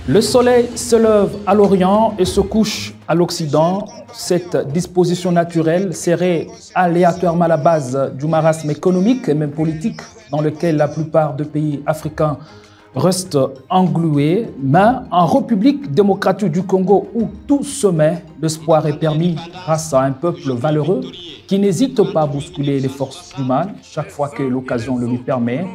Le soleil se lève à l'Orient et se couche à l'Occident. Cette disposition naturelle serait aléatoirement à la base du marasme économique et même politique dans lequel la plupart des pays africains restent englués. Mais en République démocratique du Congo, où tout se met, l'espoir est permis grâce à un peuple valeureux qui n'hésite pas à bousculer les forces humaines chaque fois que l'occasion le lui permet.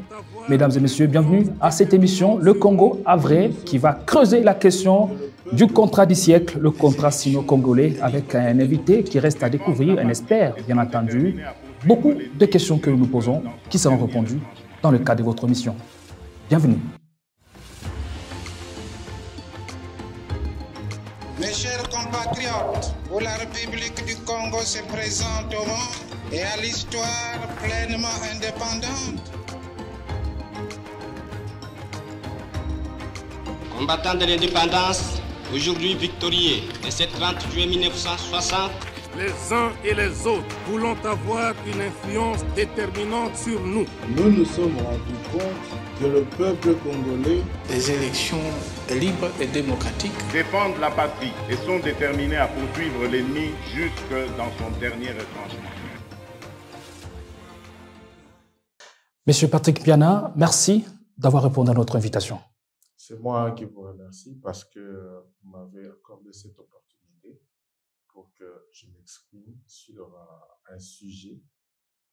Mesdames et messieurs, bienvenue à cette émission Le Congo à vrai qui va creuser la question du contrat du siècle, le contrat sino-congolais, avec un invité qui reste à découvrir, un expert, bien entendu. Beaucoup de questions que nous nous posons qui seront répondues dans le cadre de votre mission. Bienvenue. Mes chers compatriotes, où la République du Congo se présente au monde et à l'histoire pleinement indépendante. Combattants de l'indépendance, aujourd'hui victorieux, le 7-30 juillet 1960, les uns et les autres voulons avoir une influence déterminante sur nous. Nous nous sommes rendus compte que le peuple congolais, des élections libres et démocratiques, défendent la patrie et sont déterminés à poursuivre l'ennemi jusque dans son dernier retranchement. Monsieur Patrick Piana, merci d'avoir répondu à notre invitation. c'est moi qui vous remercie parce que vous m'avez accordé cette opportunité pour que je m'exprime sur un sujet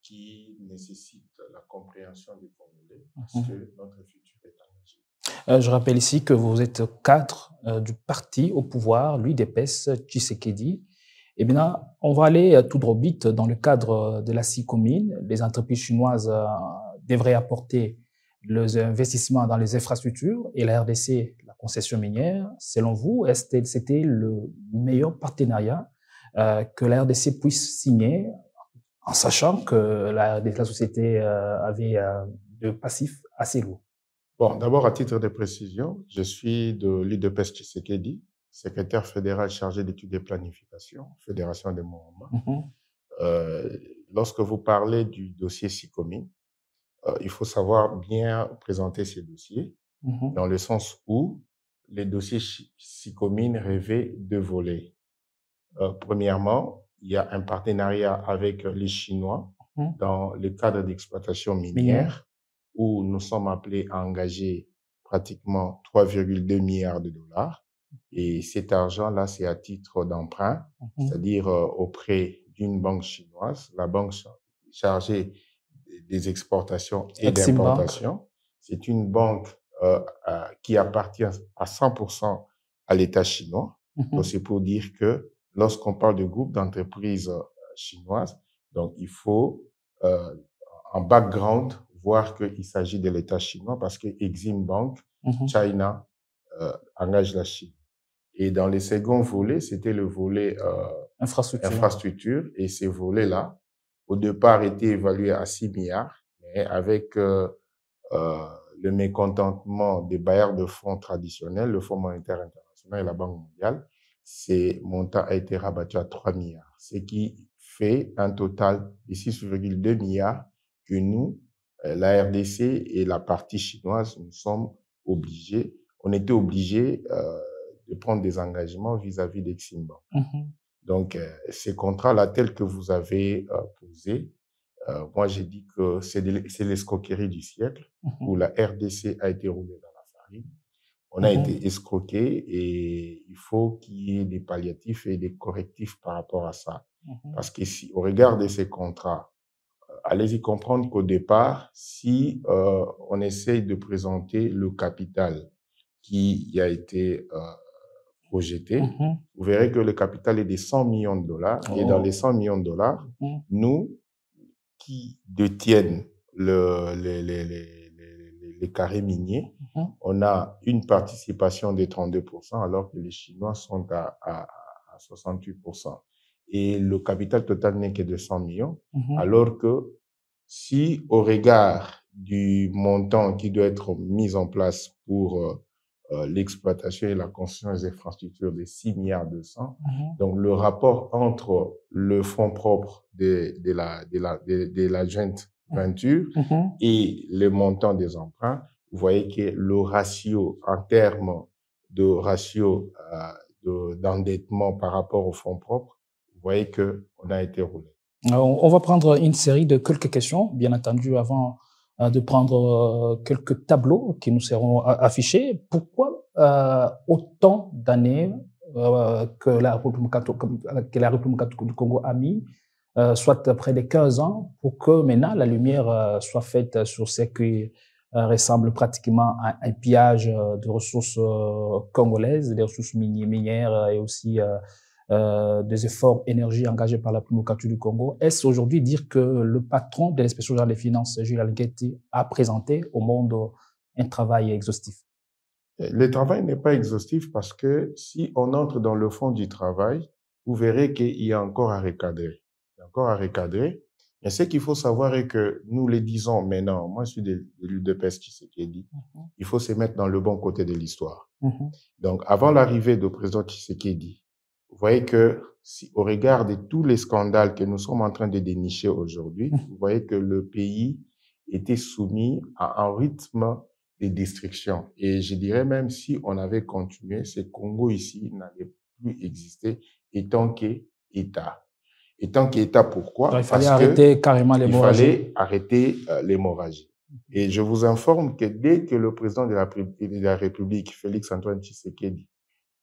qui nécessite la compréhension des Congolais parce que notre futur est engagé. Je rappelle ici que vous êtes cadre du parti au pouvoir, l'UDPS Tshisekedi. Eh bien, on va aller tout droit au but dans le cadre de la CICOMINE. Les entreprises chinoises devraient apporter les investissements dans les infrastructures et la RDC, la concession minière. Selon vous, c'était le meilleur partenariat que la RDC puisse signer en sachant que la société avait de passifs assez lourds? Bon, d'abord, à titre de précision, je suis de l'UDPS Tshisekedi, secrétaire fédéral chargé d'études et planification, Fédération des Mouvements. Lorsque vous parlez du dossier SICOMINE, il faut savoir bien présenter ces dossiers, dans le sens où les dossiers SICOMINE rêvaient de voler. Premièrement, il y a un partenariat avec les Chinois dans le cadre d'exploitation minière, où nous sommes appelés à engager pratiquement 3,2 milliards de dollars. Et cet argent-là, c'est à titre d'emprunt, c'est-à-dire auprès d'une banque chinoise, la banque chargée des exportations et d'importations. C'est une banque qui appartient à 100% à l'État chinois. Donc, c'est pour dire que lorsqu'on parle de groupe d'entreprises chinoises, donc il faut en background voir qu'il s'agit de l'État chinois parce que Exim Bank, China, engage la Chine. Et dans les seconds volets, c'était le volet infrastructure. Et ces volets-là, au départ, étaient évalués à 6 milliards, mais avec le mécontentement des bailleurs de fonds traditionnels, le Fonds monétaire international et la Banque mondiale, ces montants a été rabattu à 3 milliards, ce qui fait un total de 6,2 milliards que nous, la RDC et la partie chinoise, nous sommes obligés, on était obligés de prendre des engagements vis-à-vis d'Exim Bank. Donc, ces contrats-là, tels que vous avez posés, moi, j'ai dit que c'est l'escroquerie du siècle, où la RDC a été roulée dans la farine. On a été escroqués et il faut qu'il y ait des palliatifs et des correctifs par rapport à ça. Parce que si, au regard de ces contrats, allez-y comprendre qu'au départ, si on essaye de présenter le capital qui a été projeté, vous verrez que le capital est de 100 millions de dollars. Et dans les 100 millions de dollars, nous qui détiennent les carrés miniers, on a une participation de 32%, alors que les Chinois sont à 68%. Et le capital total n'est que de 100 millions, alors que si au regard du montant qui doit être mis en place pour l'exploitation et la construction des infrastructures de 6 milliards 200, donc le rapport entre le fonds propre de la joint venture et le montant des emprunts, vous voyez que le ratio en termes de ratio d'endettement par rapport aux fonds propres, vous voyez qu'on a été roulé. On va prendre une série de quelques questions, bien entendu, avant de prendre quelques tableaux qui nous seront affichés. Pourquoi autant d'années que la République du Congo a mis, soit près de 15 ans, pour que maintenant la lumière soit faite sur ce qui ressemble pratiquement à un pillage de ressources congolaises, des ressources minières et aussi des efforts énergie engagés par la République du Congo. Est-ce aujourd'hui dire que le patron de l'Inspection générale des finances, Jules Alingeti, a présenté au monde un travail exhaustif? Le travail n'est pas exhaustif parce que si on entre dans le fond du travail, vous verrez qu'il y a encore à recadrer. Il y a encore à recadrer. Mais ce qu'il faut savoir est que nous le disons maintenant, moi je suis de l'UDPS Tshisekedi, il faut se mettre dans le bon côté de l'histoire. Donc avant l'arrivée du président Tshisekedi, vous voyez que si au regard de tous les scandales que nous sommes en train de dénicher aujourd'hui, vous voyez que le pays était soumis à un rythme de destruction. Et je dirais même si on avait continué, ce Congo ici n'allait plus exister étant qu'État. Étant qu'État, pourquoi? Il fallait arrêter carrément l'hémorragie. Il fallait arrêter l'hémorragie. Et je vous informe que dès que le président de la République, Félix-Antoine Tshisekedi,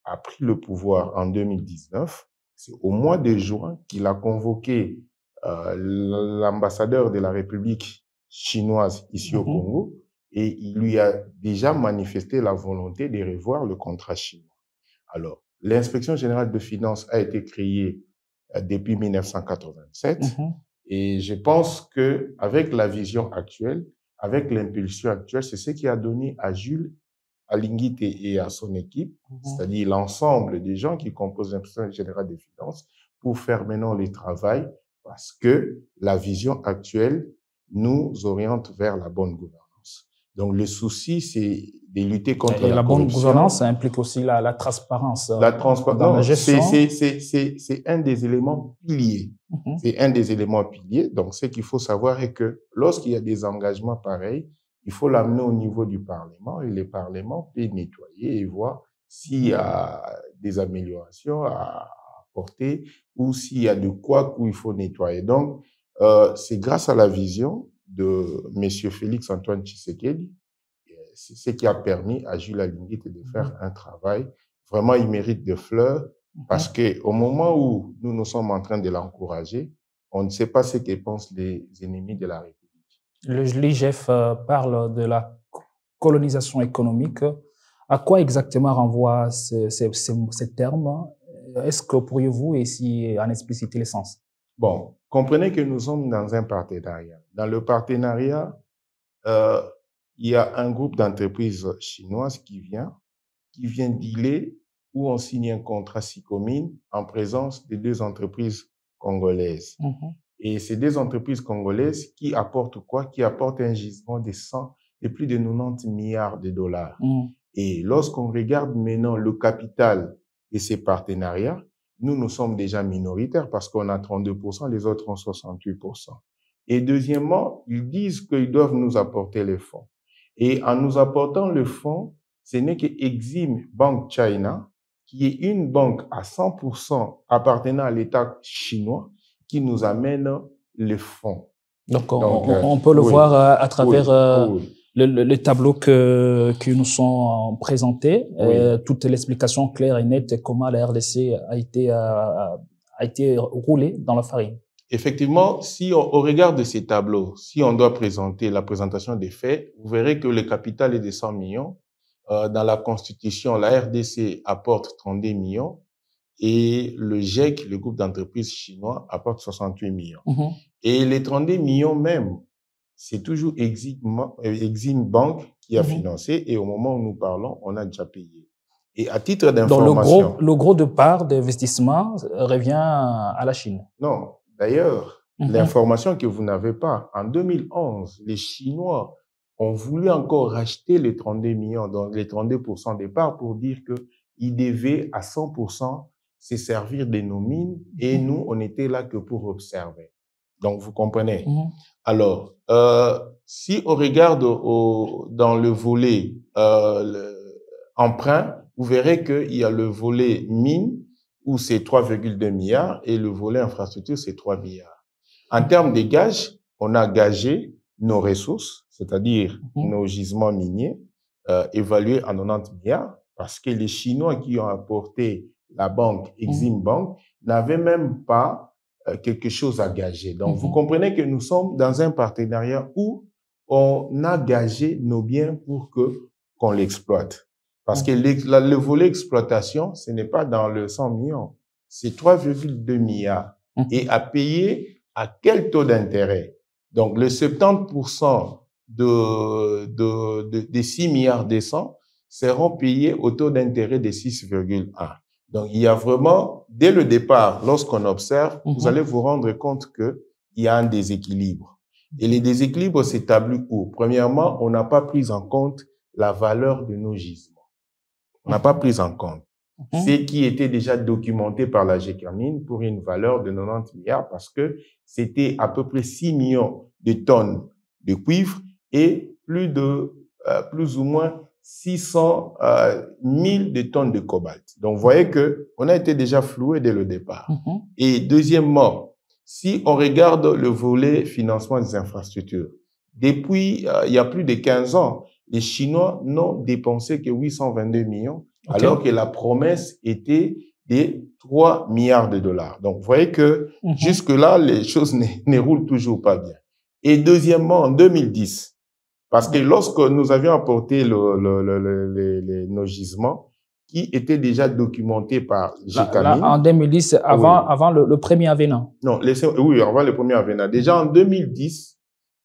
a pris le pouvoir en 2019, c'est au mois de juin qu'il a convoqué l'ambassadeur de la République chinoise ici au Congo et il lui a déjà manifesté la volonté de revoir le contrat chinois. Alors, l'inspection générale de finances a été créée depuis 1987 et je pense que avec la vision actuelle, avec l'impulsion actuelle, c'est ce qui a donné à Jules Alingiti et à son équipe, c'est-à-dire l'ensemble des gens qui composent l'inspection générale des finances, pour faire maintenant le travail parce que la vision actuelle nous oriente vers la bonne gouvernance. Donc le souci, c'est de lutter contre la corruption. La bonne gouvernance, ça implique aussi la transparence. La transparence, c'est un des éléments piliers. C'est un des éléments piliers. Donc ce qu'il faut savoir est que lorsqu'il y a des engagements pareils, il faut l'amener au niveau du Parlement et le Parlement peut nettoyer et voir s'il y a des améliorations à apporter ou s'il y a de quoi qu'il faut nettoyer. Donc, c'est grâce à la vision de M. Félix-Antoine Tshisekedi, c'est ce qui a permis à Jules Alingiti de faire un travail. Vraiment, il mérite des fleurs parce qu'au moment où nous sommes en train de l'encourager, on ne sait pas ce que pensent les ennemis de la République. L'IGF parle de la colonisation économique. À quoi exactement renvoient ces termes? Est-ce que pourriez-vous ici en expliciter le sens? Bon, comprenez que nous sommes dans un partenariat. Dans le partenariat, il y a un groupe d'entreprises chinoises qui vient dealer où on signe un contrat SICOMIN en présence de deux entreprises congolaises. Et ces deux entreprises congolaises qui apportent quoi? Qui apportent un gisement de plus de 90 milliards de dollars. Et lorsqu'on regarde maintenant le capital de ces partenariats, nous sommes déjà minoritaires parce qu'on a 32%, les autres ont 68%. Et deuxièmement, ils disent qu'ils doivent nous apporter les fonds. Et en nous apportant le fonds, ce n'est que Exim Bank China, qui est une banque à 100% appartenant à l'État chinois, qui nous amène les fonds. Donc on peut le voir à travers le tableau qui nous sont présentés, toute l'explication claire et nette comment la RDC a été roulée dans la farine. Effectivement, si on regarde ces tableaux, si on doit présenter la présentation des faits, vous verrez que le capital est de 100 millions. Dans la Constitution, la RDC apporte 32 millions. Et le GIEC, le groupe d'entreprises chinois, apporte 68 millions. Et les 32 millions même, c'est toujours Exim Bank qui a financé et au moment où nous parlons, on a déjà payé. Et à titre d'information... Donc le gros de part d'investissement revient à la Chine. Non, d'ailleurs, l'information que vous n'avez pas, en 2011, les Chinois ont voulu encore racheter les 32 millions, donc les 32% des parts pour dire qu'ils devaient à 100% se servir de nos mines et nous, on était là que pour observer. Donc, vous comprenez. Alors, si on regarde dans le volet emprunt, vous verrez qu'il y a le volet mine, où c'est 3,2 milliards, et le volet infrastructure, c'est 3 milliards. En termes de gages, on a gagé nos ressources, c'est-à-dire nos gisements miniers, évalués à 90 milliards, parce que les Chinois qui ont apporté la banque Exim Bank n'avaient même pas quelque chose à gager. Donc, vous comprenez que nous sommes dans un partenariat où on a gagé nos biens pour qu'on l'exploite. Parce que le volet exploitation, ce n'est pas dans le 100 millions, c'est 3,2 milliards. Et à payer à quel taux d'intérêt? Donc, le 70% des 6 milliards des 100 seront payés au taux d'intérêt de 6,1. Donc, il y a vraiment, dès le départ, lorsqu'on observe, vous allez vous rendre compte qu'il y a un déséquilibre. Et les déséquilibres s'établissent où? Premièrement, on n'a pas pris en compte la valeur de nos gisements. On n'a pas pris en compte ce qui était déjà documenté par la GECAMINE pour une valeur de 90 milliards parce que c'était à peu près 6 millions de tonnes de cuivre et plus ou moins 600 000 de tonnes de cobalt. Donc, vous voyez que on a été déjà floué dès le départ. Et deuxièmement, si on regarde le volet financement des infrastructures, depuis il y a plus de 15 ans, les Chinois n'ont dépensé que 822 millions, alors que la promesse était de 3 milliards de dollars. Donc, vous voyez que jusque-là, les choses ne roulent toujours pas bien. Et deuxièmement, en 2010, parce que lorsque nous avions apporté nos gisements, qui étaient déjà documentés par GECAMINE. En 2010, avant le premier avenant. Non, oui, avant le premier avenant. Déjà en 2010,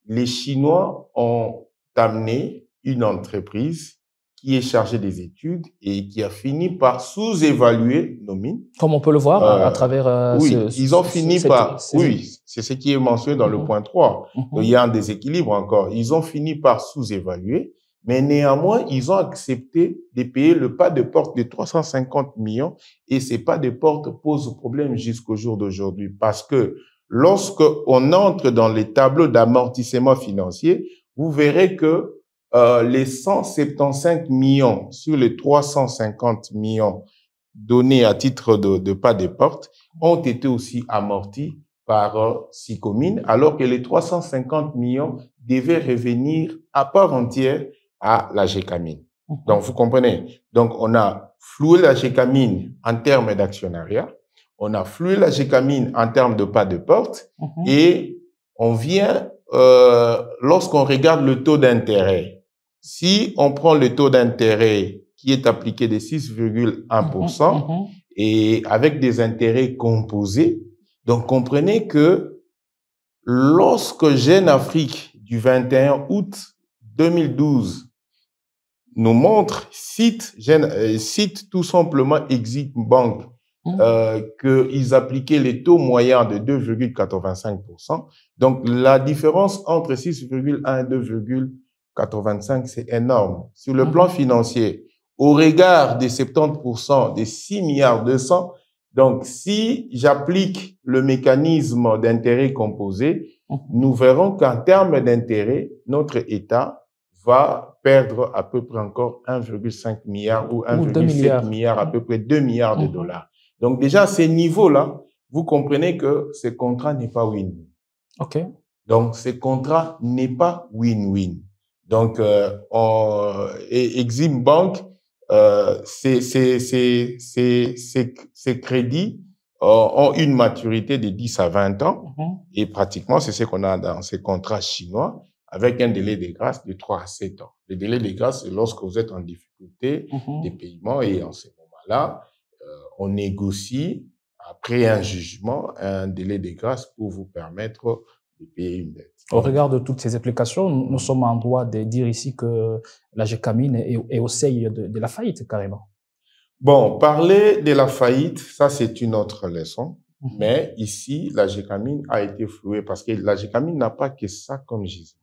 les Chinois ont amené une entreprise qui est chargée des études et qui a fini par sous-évaluer nos mines. Comme on peut le voir à travers oui, ils ont fini par... Oui, c'est ce qui est mentionné dans le point 3. Donc, il y a un déséquilibre encore. Ils ont fini par sous-évaluer, mais néanmoins, ils ont accepté de payer le pas de porte de 350 millions et ces pas de porte posent problème jusqu'au jour d'aujourd'hui parce que lorsque on entre dans les tableaux d'amortissement financier, vous verrez que les 175 millions sur les 350 millions donnés à titre de pas de porte ont été aussi amortis par Sicomine, alors que les 350 millions devaient revenir à part entière à la GECAMINE. Donc, vous comprenez? Donc, on a floué la GECAMINE en termes d'actionnariat, on a floué la GECAMINE en termes de pas de porte, et on vient, lorsqu'on regarde le taux d'intérêt, si on prend le taux d'intérêt qui est appliqué de 6,1% et avec des intérêts composés, donc comprenez que lorsque Jeune Afrique du 21 août 2012 nous montre, cite tout simplement Exim Bank, qu'ils appliquaient les taux moyens de 2,85%. Donc, la différence entre 6,1 et 2,85, c'est énorme. Sur le plan financier, au regard des 70% des 6 milliards 200, donc si j'applique le mécanisme d'intérêt composé, nous verrons qu'en termes d'intérêt, notre État va perdre à peu près encore 1,5 milliard ou 1,7 milliard, à peu près 2 milliards de dollars. Donc déjà, à ces niveaux-là, vous comprenez que ce contrat n'est pas win-win. OK. Donc, ce contrat n'est pas win-win. Donc, Exim Bank, ces crédits ont une maturité de 10 à 20 ans et pratiquement, c'est ce qu'on a dans ces contrats chinois avec un délai de grâce de 3 à 7 ans. Le délai de grâce, c'est lorsque vous êtes en difficulté des paiements et en ce moment-là, on négocie après un jugement un délai de grâce pour vous permettre de payer une dette. Au regard de toutes ces applications, nous sommes en droit de dire ici que la GECAMINE est au seuil de la faillite, carrément. Bon, parler de la faillite, ça c'est une autre leçon. Mais ici, la GECAMINE a été flouée parce que la GECAMINE n'a pas que ça comme gisement.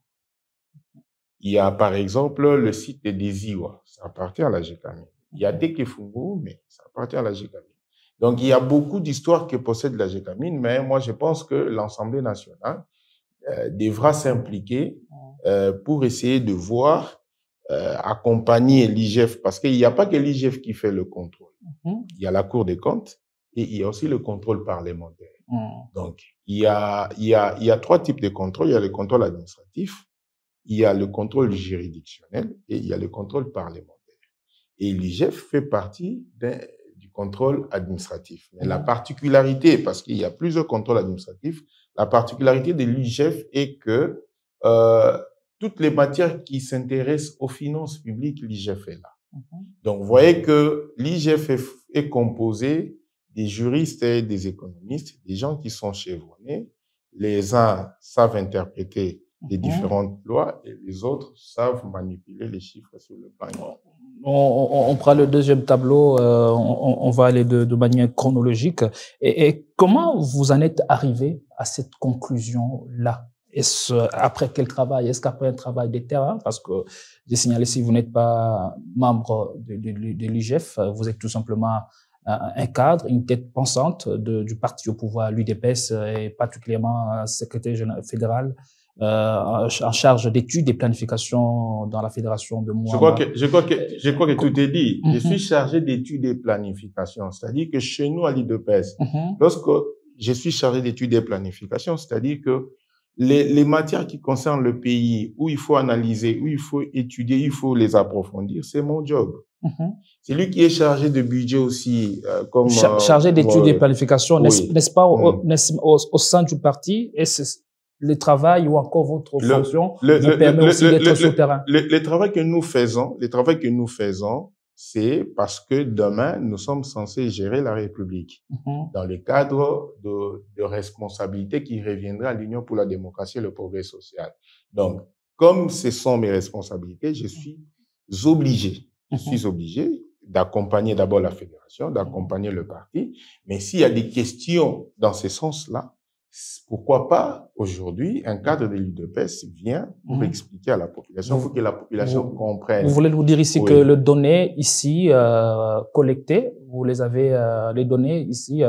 Il y a par exemple le site de Desiwa, ça appartient à la GECAMINE. Il y a Tekefungu, mais ça appartient à la GECAMINE. Donc, il y a beaucoup d'histoires que possède la GECAMINE, mais moi, je pense que l'Assemblée nationale devra s'impliquer pour essayer de voir accompagner l'IGF, parce qu'il n'y a pas que l'IGF qui fait le contrôle. Il y a la Cour des comptes et il y a aussi le contrôle parlementaire. Donc, il y a trois types de contrôles. Il y a le contrôle administratif, il y a le contrôle juridictionnel et il y a le contrôle parlementaire. Et l'IGF fait partie du contrôle administratif. Mais la particularité, parce qu'il y a plusieurs contrôles administratifs, la particularité de l'IGF est que toutes les matières qui s'intéressent aux finances publiques, l'IGF est là. Donc, vous voyez que l'IGF est composé des juristes et des économistes, des gens qui sont chevronnés. Les uns savent interpréter les différentes lois et les autres savent manipuler les chiffres sur le plan. On prend le deuxième tableau, on va aller de manière chronologique. Et comment vous en êtes arrivé à cette conclusion-là? Est-ce après quel travail? Est-ce qu'après un travail de terrain? Parce que j'ai signalé, si vous n'êtes pas membre de l'IGF, vous êtes tout simplement un cadre, une tête pensante du parti au pouvoir, l'UDPS, et particulièrement secrétaire général fédéral en charge d'études et planification dans la fédération de Mouamba. Je crois que tout est dit. Je suis chargé d'études et planification, c'est-à-dire que chez nous à l'UDPS, lorsque je suis chargé d'études et planification, c'est-à-dire que les matières qui concernent le pays, où il faut analyser, où il faut étudier, il faut les approfondir, c'est mon job. C'est lui qui est chargé de budget aussi. Comme chargé d'études et planification, n'est-ce pas au sein du parti, et le travail ou encore votre fonction vous permet aussi d'être sur le terrain? Le travail que nous faisons, c'est parce que demain, nous sommes censés gérer la République dans le cadre de responsabilités qui reviendra à l'Union pour la démocratie et le progrès social. Donc, comme ce sont mes responsabilités, je suis obligé d'accompagner d'abord la fédération, d'accompagner le parti. Mais s'il y a des questions dans ce sens-là, pourquoi pas aujourd'hui un cadre de l'UDPS vient pour expliquer à la population, pour que la population comprenne. Vous voulez nous dire ici que les données ici collectées, vous les avez les données ici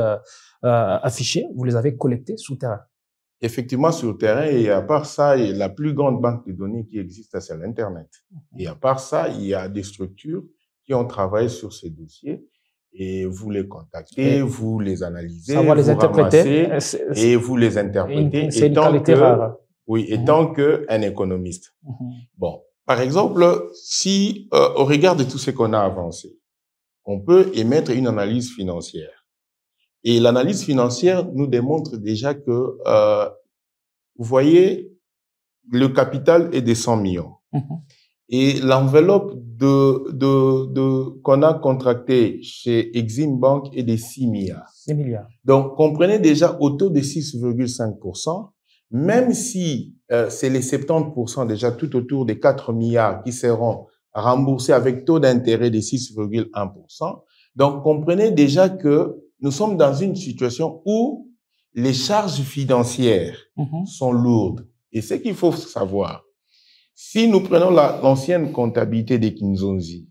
affichées, vous les avez collectées sur le terrain? Effectivement, sur le terrain, et à part ça, la plus grande banque de données qui existe, c'est l'Internet. Et à part ça, il y a des structures qui ont travaillé sur ces dossiers. Et vous les contactez, vous les analysez, vous les interprétez, et vous les interprétez. C'est une qualité rare. Oui, étant qu'un économiste. Bon, par exemple, si au regard de tout ce qu'on a avancé, on peut émettre une analyse financière. Et l'analyse financière nous démontre déjà que, vous voyez, le capital est de 100 millions. Et l'enveloppe qu'on a contractée chez Exim Bank est de 6 milliards. 6 milliards. Donc, comprenez déjà au taux de 6,5%, même si c'est les 70% déjà tout autour des 4 milliards qui seront remboursés avec taux d'intérêt de 6,1%. Donc, comprenez déjà que nous sommes dans une situation où les charges financières sont lourdes. Et ce qu'il faut savoir, si nous prenons l'ancienne comptabilité des Kinzonzi,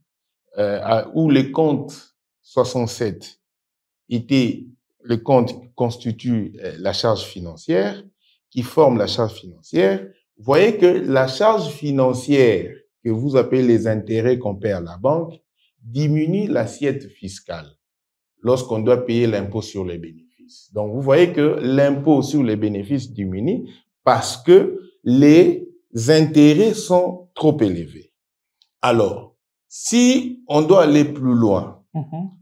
où les comptes 67 étaient les comptes qui constituent la charge financière, qui forment la charge financière, vous voyez que la charge financière que vous appelez les intérêts qu'on paie à la banque diminue l'assiette fiscale lorsqu'on doit payer l'impôt sur les bénéfices. Donc, vous voyez que l'impôt sur les bénéfices diminue parce que les intérêts sont trop élevés. Alors, si on doit aller plus loin,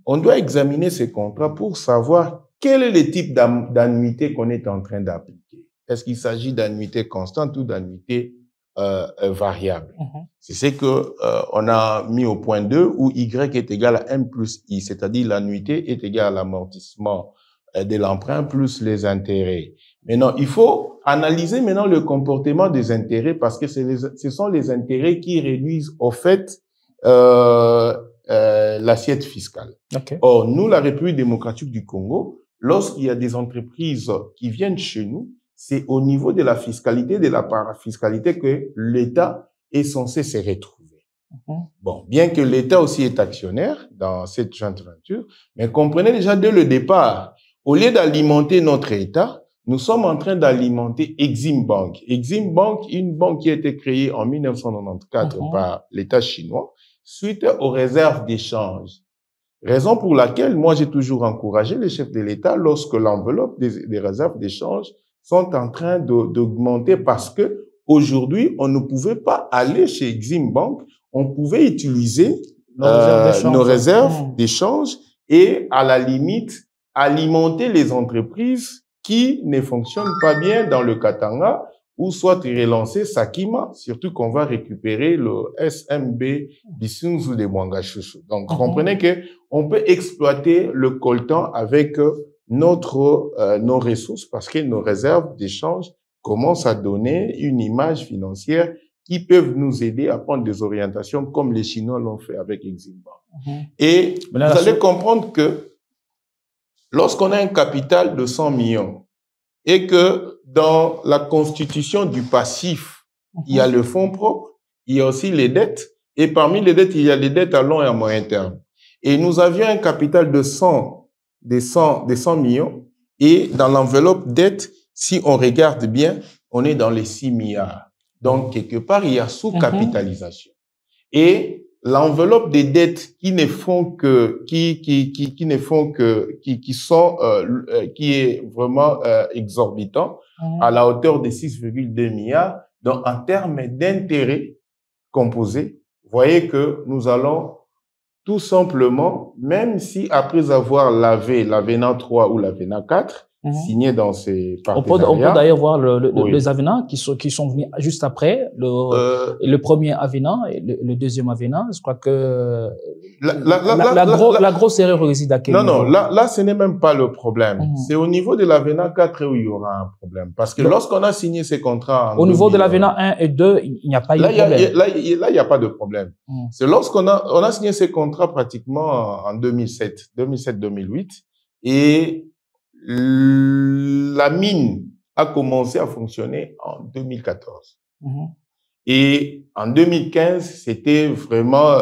on doit examiner ces contrats pour savoir quel est le type d'annuité qu'on est en train d'appliquer. Est-ce qu'il s'agit d'annuité constante ou d'annuité variable? C'est ce que on a mis au point 2 où Y est égal à M plus I, c'est-à-dire l'annuité est égale à l'amortissement de l'emprunt plus les intérêts. Maintenant, il faut analyser maintenant le comportement des intérêts parce que ce sont les intérêts qui réduisent au fait l'assiette fiscale. Or, nous, la République démocratique du Congo, lorsqu'il y a des entreprises qui viennent chez nous, c'est au niveau de la fiscalité, de la parafiscalité que l'État est censé se retrouver. Bon, bien que l'État aussi est actionnaire dans cette joint venture, mais comprenez déjà dès le départ, au lieu d'alimenter notre État, nous sommes en train d'alimenter Exim Bank. Exim Bank, une banque qui a été créée en 1994 par l'État chinois suite aux réserves d'échange. Raison pour laquelle moi j'ai toujours encouragé les chefs de l'État lorsque l'enveloppe des réserves d'échange sont en train d'augmenter parce que aujourd'hui on ne pouvait pas aller chez Exim Bank, on pouvait utiliser nos réserves d'échange et à la limite alimenter les entreprises qui ne fonctionnent pas bien dans le Katanga ou soit relancer Sakima, surtout qu'on va récupérer le SMB Bisunzu de Mwangachouchou. Donc, comprenez que on peut exploiter le coltan avec nos ressources parce que nos réserves d'échange commencent à donner une image financière qui peuvent nous aider à prendre des orientations comme les Chinois l'ont fait avec Exim Bank. Et vous allez comprendre que lorsqu'on a un capital de 100 millions et que dans la constitution du passif, il y a le fonds propre, il y a aussi les dettes, et parmi les dettes, il y a des dettes à long et à moyen terme. Et nous avions un capital de 100 millions, et dans l'enveloppe dette, si on regarde bien, on est dans les 6 milliards. Donc, quelque part, il y a sous-capitalisation. Et l'enveloppe des dettes qui est vraiment exorbitant à la hauteur de 6,2 milliards. Donc, en termes d'intérêts composés, vous voyez que nous allons tout simplement, même si après avoir lavé l'avenant 3 ou l'avenant 4, signé dans ces partenariats. On peut d'ailleurs voir les avenants qui sont venus juste après, le premier avenant et le deuxième avenant. Je crois que la grosse erreur réside à quel niveau? Non, là, ce n'est même pas le problème. C'est au niveau de l'avenant 4 où il y aura un problème. Parce que lorsqu'on a signé ces contrats... Au niveau de l'avenant 1 et 2, il n'y a pas eu de problème. Là, il n'y a pas de problème. C'est lorsqu'on a signé ces contrats pratiquement en 2007-2008 et la mine a commencé à fonctionner en 2014. Et en 2015, c'était vraiment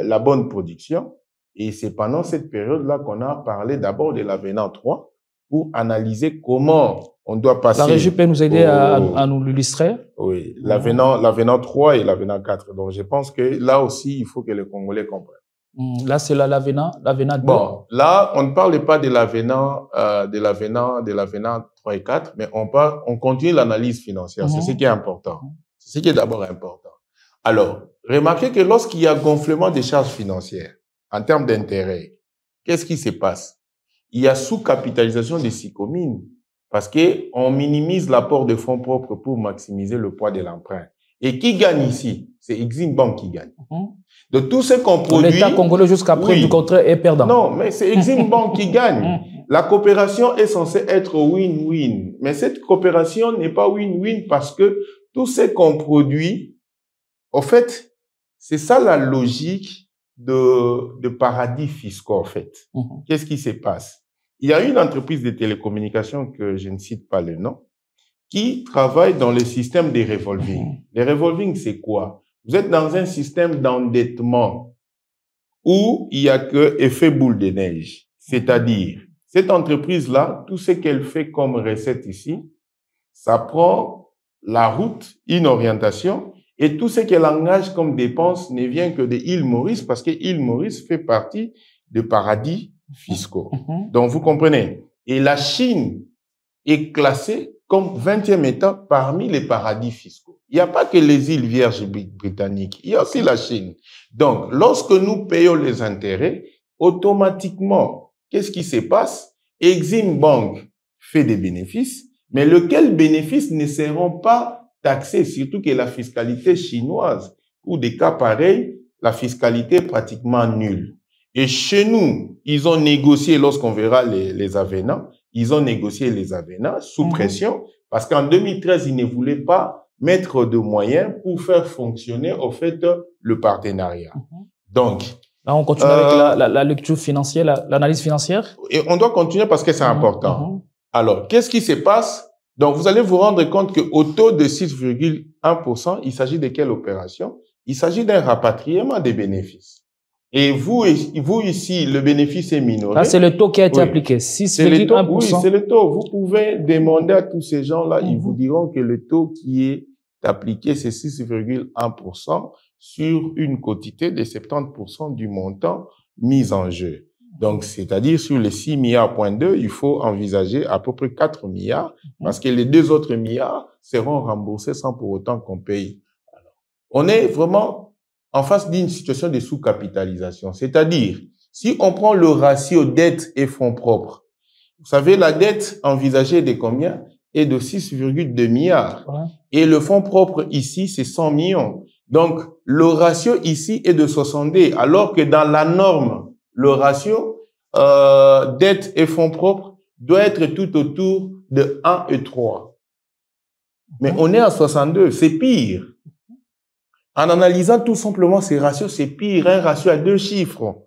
la bonne production. Et c'est pendant cette période-là qu'on a parlé d'abord de l'avenant 3 pour analyser comment on doit passer... La régie peut nous aider à nous l'illustrer? Oui, l'avenant 3 et l'avenant 4. Donc, je pense que là aussi, il faut que les Congolais comprennent. Là, c'est l'avenant 2. Bon, là, on ne parle pas de l'avenant 3 et 4, mais on continue l'analyse financière. C'est ce qui est important. C'est ce qui est d'abord important. Alors, remarquez que lorsqu'il y a gonflement des charges financières, en termes d'intérêt, qu'est-ce qui se passe? Il y a sous-capitalisation des SICOMIN, parce qu'on minimise l'apport de fonds propres pour maximiser le poids de l'emprunt. Et qui gagne ici? C'est Exim Bank qui gagne. De tout ce qu'on produit... L'État congolais jusqu'à preuve du contraire est perdant. Non, mais c'est Exim Bank qui gagne. La coopération est censée être win-win. Mais cette coopération n'est pas win-win parce que tout ce qu'on produit, en fait, c'est ça la logique de paradis fiscaux, en fait. Qu'est-ce qui se passe? Il y a une entreprise de télécommunications que je ne cite pas le nom, qui travaille dans le système des revolving. Les revolving, c'est quoi? Vous êtes dans un système d'endettement où il n'y a que effet boule de neige. C'est-à-dire, cette entreprise-là, tout ce qu'elle fait comme recette ici, ça prend la route, une orientation, et tout ce qu'elle engage comme dépense ne vient que de l'île Maurice, parce que l'île Maurice fait partie des paradis fiscaux. Donc, vous comprenez. Et la Chine est classée comme 20e État parmi les paradis fiscaux. Il n'y a pas que les îles Vierges britanniques, il y a aussi la Chine. Donc, lorsque nous payons les intérêts, automatiquement, qu'est-ce qui se passe? Exim Bank fait des bénéfices, mais lesquels bénéfices ne seront pas taxés, surtout que la fiscalité chinoise, pour des cas pareils, la fiscalité est pratiquement nulle. Et chez nous, ils ont négocié, lorsqu'on verra les avenants, ils ont négocié les avenants sous pression, parce qu'en 2013, ils ne voulaient pas mettre de moyens pour faire fonctionner, au fait, le partenariat. Donc... Là, on continue avec la lecture financière, l'analyse financière. Et on doit continuer parce que c'est important. Alors, qu'est-ce qui se passe? Donc, vous allez vous rendre compte qu'au taux de 6,1%, il s'agit de quelle opération? Il s'agit d'un rapatriement des bénéfices. Et vous ici, le bénéfice est minoré. Là, c'est le taux qui a été Oui. appliqué, C'est le taux, 6,1%. oui, c'est le taux. Vous pouvez demander à tous ces gens-là, ils vous diront que le taux qui est appliqué, c'est 6,1% sur une quotité de 70% du montant mis en jeu. Donc, c'est-à-dire sur les 6 milliards, il faut envisager à peu près 4 milliards parce que les 2 autres milliards seront remboursés sans pour autant qu'on paye. Alors, on est vraiment en face d'une situation de sous-capitalisation. C'est-à-dire, si on prend le ratio dette et fonds propres, vous savez, la dette envisagée de combien est de 6,2 milliards. Ouais. Et le fonds propre ici, c'est 100 millions. Donc, le ratio ici est de 62, alors que dans la norme, le ratio dette et fonds propres doit être tout autour de 1 et 3. Mais on est à 62, c'est pire. En analysant tout simplement ces ratios, c'est pire, un ratio à 2 chiffres.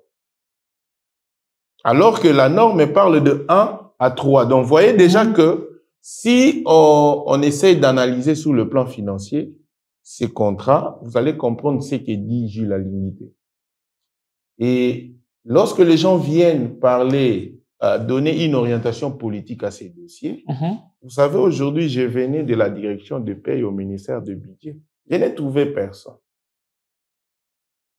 Alors que la norme parle de 1 à 3. Donc, vous voyez déjà que si on essaye d'analyser sur le plan financier ces contrats, vous allez comprendre ce que dit Jules Alignité. Et lorsque les gens viennent parler, donner une orientation politique à ces dossiers, vous savez, aujourd'hui, je venais de la direction de paye au ministère de budget. Je n'ai trouvé personne.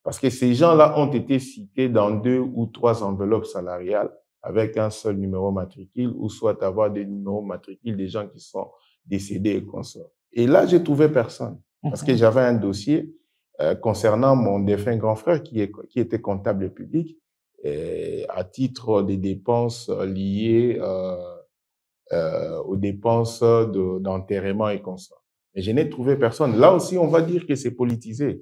Parce que ces gens-là ont été cités dans 2 ou 3 enveloppes salariales avec un seul numéro matricule ou soit avoir des numéros matricules des gens qui sont décédés et consorts. Et là, j'ai trouvé personne. Parce que j'avais un dossier concernant mon défunt grand frère qui était comptable public à titre des dépenses liées aux dépenses d'enterrement et consorts. Mais je n'ai trouvé personne. Là aussi, on va dire que c'est politisé.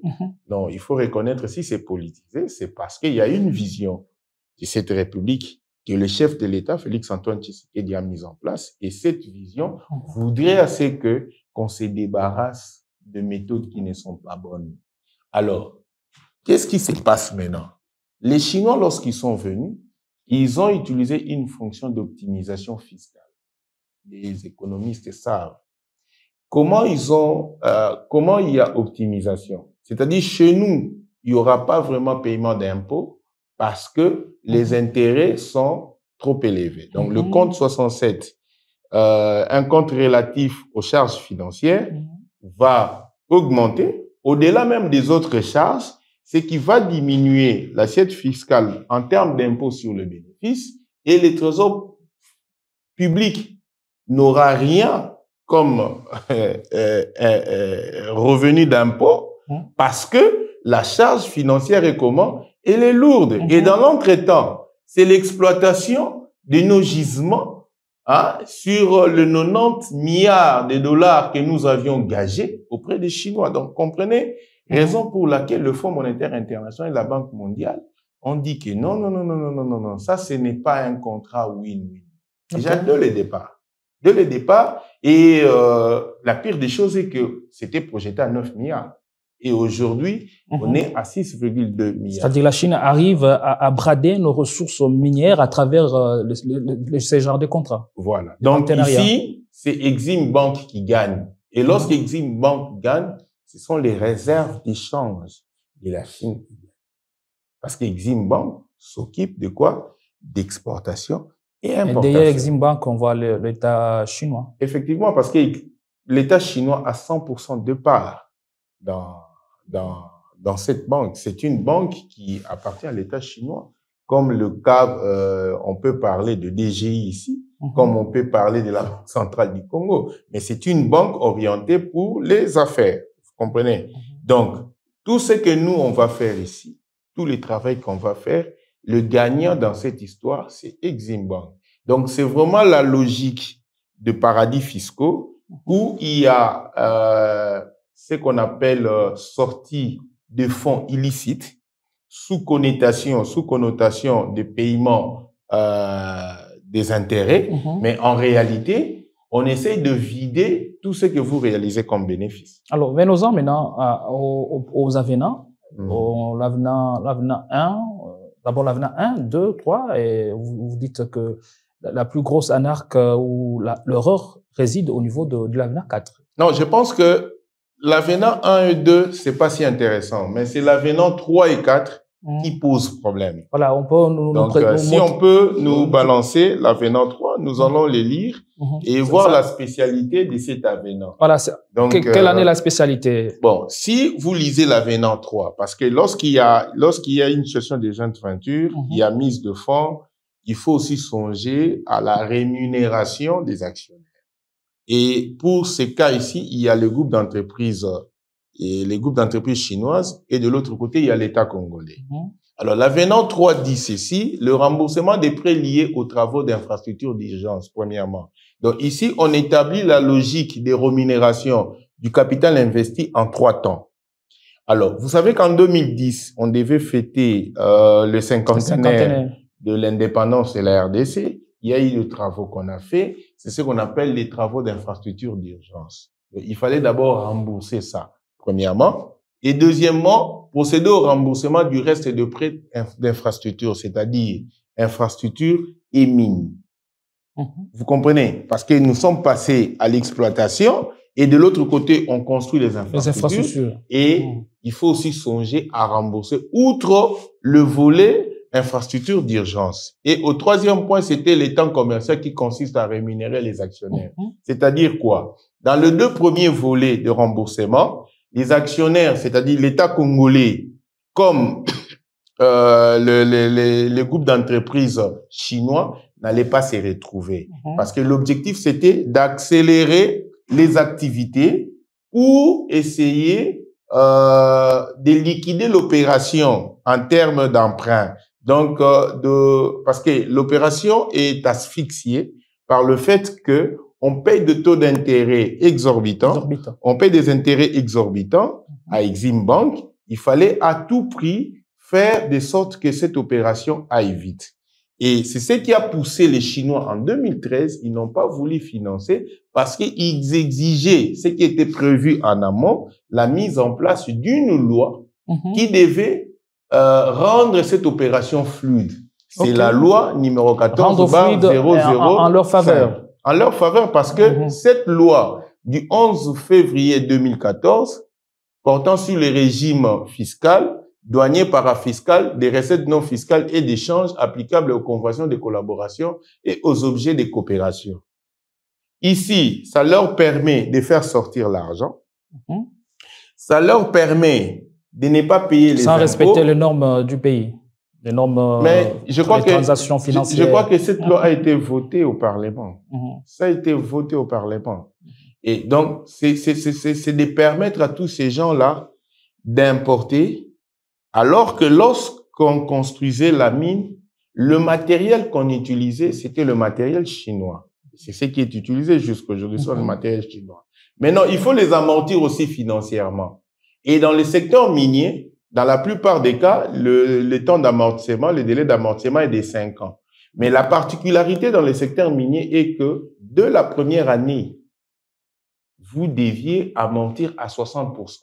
Non, il faut reconnaître si c'est politisé, c'est parce qu'il y a une vision de cette République que le chef de l'État, Félix-Antoine Tshisekedi, a mise en place. Et cette vision voudrait assez qu'on se débarrasse de méthodes qui ne sont pas bonnes. Alors, qu'est-ce qui se passe maintenant? Les Chinois, lorsqu'ils sont venus, ils ont utilisé une fonction d'optimisation fiscale. Les économistes savent. Comment il y a optimisation? C'est-à-dire, chez nous, il n'y aura pas vraiment paiement d'impôts parce que les intérêts sont trop élevés. Donc, le compte 67, un compte relatif aux charges financières, va augmenter au-delà même des autres charges, ce qui va diminuer l'assiette fiscale en termes d'impôts sur le bénéfice et le trésor public n'aura rien comme revenu d'impôt parce que la charge financière est comment? Elle est lourde. Et dans l'entretemps, c'est l'exploitation de nos gisements sur le 90 milliards de dollars que nous avions gagés auprès des Chinois. Donc, comprenez, raison pour laquelle le Fonds monétaire international et la Banque mondiale ont dit que non, ça, ce n'est pas un contrat win-win. Déjà, dès le départ. Dès le départ, et la pire des choses est que c'était projeté à 9 milliards. Et aujourd'hui, on est à 6,2 milliards. C'est-à-dire que la Chine arrive à brader nos ressources minières à travers ces genres de contrats. Voilà. Donc ici, c'est Exim Bank qui gagne. Et lorsque Exim Bank gagne, ce sont les réserves d'échange de la Chine. Parce que Exim Bank s'occupe de quoi? D'exportation et importation. Et derrière Exim Bank, on voit l'État chinois. Effectivement, parce que l'État chinois a 100% de part dans cette banque. C'est une banque qui appartient à l'État chinois. Comme le cas, on peut parler de DGI ici, comme on peut parler de la Banque centrale du Congo. Mais c'est une banque orientée pour les affaires. Vous comprenez? Donc, tout ce que nous, on va faire ici, tout le travail qu'on va faire, le gagnant dans cette histoire, c'est Exim Bank. Donc, c'est vraiment la logique de paradis fiscaux où il y a ce qu'on appelle sortie de fonds illicites sous connotation de paiement des intérêts. Mais en réalité, on essaye de vider tout ce que vous réalisez comme bénéfice. Alors, venons-en maintenant aux avenants. L'avenant 1, d'abord l'avenant 1, 2, 3, et vous dites que la plus grosse anarque ou l'erreur réside au niveau de l'avenant 4. Non, je pense que l'avenant 1 et 2, c'est pas si intéressant, mais c'est l'avenant 3 et 4 qui pose problème. Voilà, on peut Donc, si on peut nous balancer l'avenant 3, nous allons les lire et voir la spécialité de cet avenant. Voilà. Donc, quelle année la spécialité? Bon, si vous lisez l'avenant 3, parce que lorsqu'il y a une session des joint venture, il y a mise de fonds, il faut aussi songer à la rémunération des actionnaires. Et pour ces cas ici, il y a le groupe d'entreprises et les groupes d'entreprises chinoises, et de l'autre côté, il y a l'État congolais. Alors, l'avenant 3 dit ceci, le remboursement des prêts liés aux travaux d'infrastructure d'urgence, premièrement. Donc, ici, on établit la logique des rémunérations du capital investi en 3 temps. Alors, vous savez qu'en 2010, on devait fêter le cinquantenaire de l'indépendance de la RDC. Il y a eu des travaux qu'on a fait. C'est ce qu'on appelle les travaux d'infrastructure d'urgence. Il fallait d'abord rembourser ça, premièrement. Et deuxièmement, procéder au remboursement du reste de prêts d'infrastructure, c'est-à-dire infrastructure et mines. Vous comprenez? Parce que nous sommes passés à l'exploitation et de l'autre côté, on construit les infrastructures. Et il faut aussi songer à rembourser, outre le volet infrastructure d'urgence. Et au troisième point, c'était les temps commerciaux qui consiste à rémunérer les actionnaires. C'est-à-dire quoi? Dans les 2 premiers volets de remboursement, les actionnaires, c'est-à-dire l'État congolais, comme les groupes d'entreprises chinois, n'allaient pas se retrouver. Parce que l'objectif, c'était d'accélérer les activités pour essayer de liquider l'opération en termes d'emprunt. Donc, parce que l'opération est asphyxiée par le fait que on paye des taux d'intérêt exorbitants. On paye des intérêts exorbitants à Exim Bank. Il fallait à tout prix faire de sorte que cette opération aille vite. Et c'est ce qui a poussé les Chinois en 2013. Ils n'ont pas voulu financer parce qu'ils exigeaient ce qui était prévu en amont, la mise en place d'une loi qui devait rendre cette opération fluide. C'est la loi numéro 14/00 en leur faveur. En leur faveur parce que cette loi du 11 février 2014 portant sur le régime fiscal, douanier, parafiscal, des recettes non fiscales et d'échanges applicables aux conventions de collaboration et aux objets de coopération. Ici, ça leur permet de faire sortir l'argent. Ça leur permet de ne pas payer les impôts. Sans respecter les normes du pays. Les normes transactions financières. Je crois que cette loi a été votée au Parlement. Ça a été voté au Parlement. Et donc, c'est de permettre à tous ces gens-là d'importer, alors que lorsqu'on construisait la mine, le matériel qu'on utilisait, c'était le matériel chinois. C'est ce qui est utilisé jusqu'aujourd'hui, c'est le matériel chinois. Maintenant, il faut les amortir aussi financièrement. Et dans le secteur minier, dans la plupart des cas, le temps d'amortissement, le délai d'amortissement est de 5 ans. Mais la particularité dans le secteur minier est que de la première année, vous deviez amortir à 60%.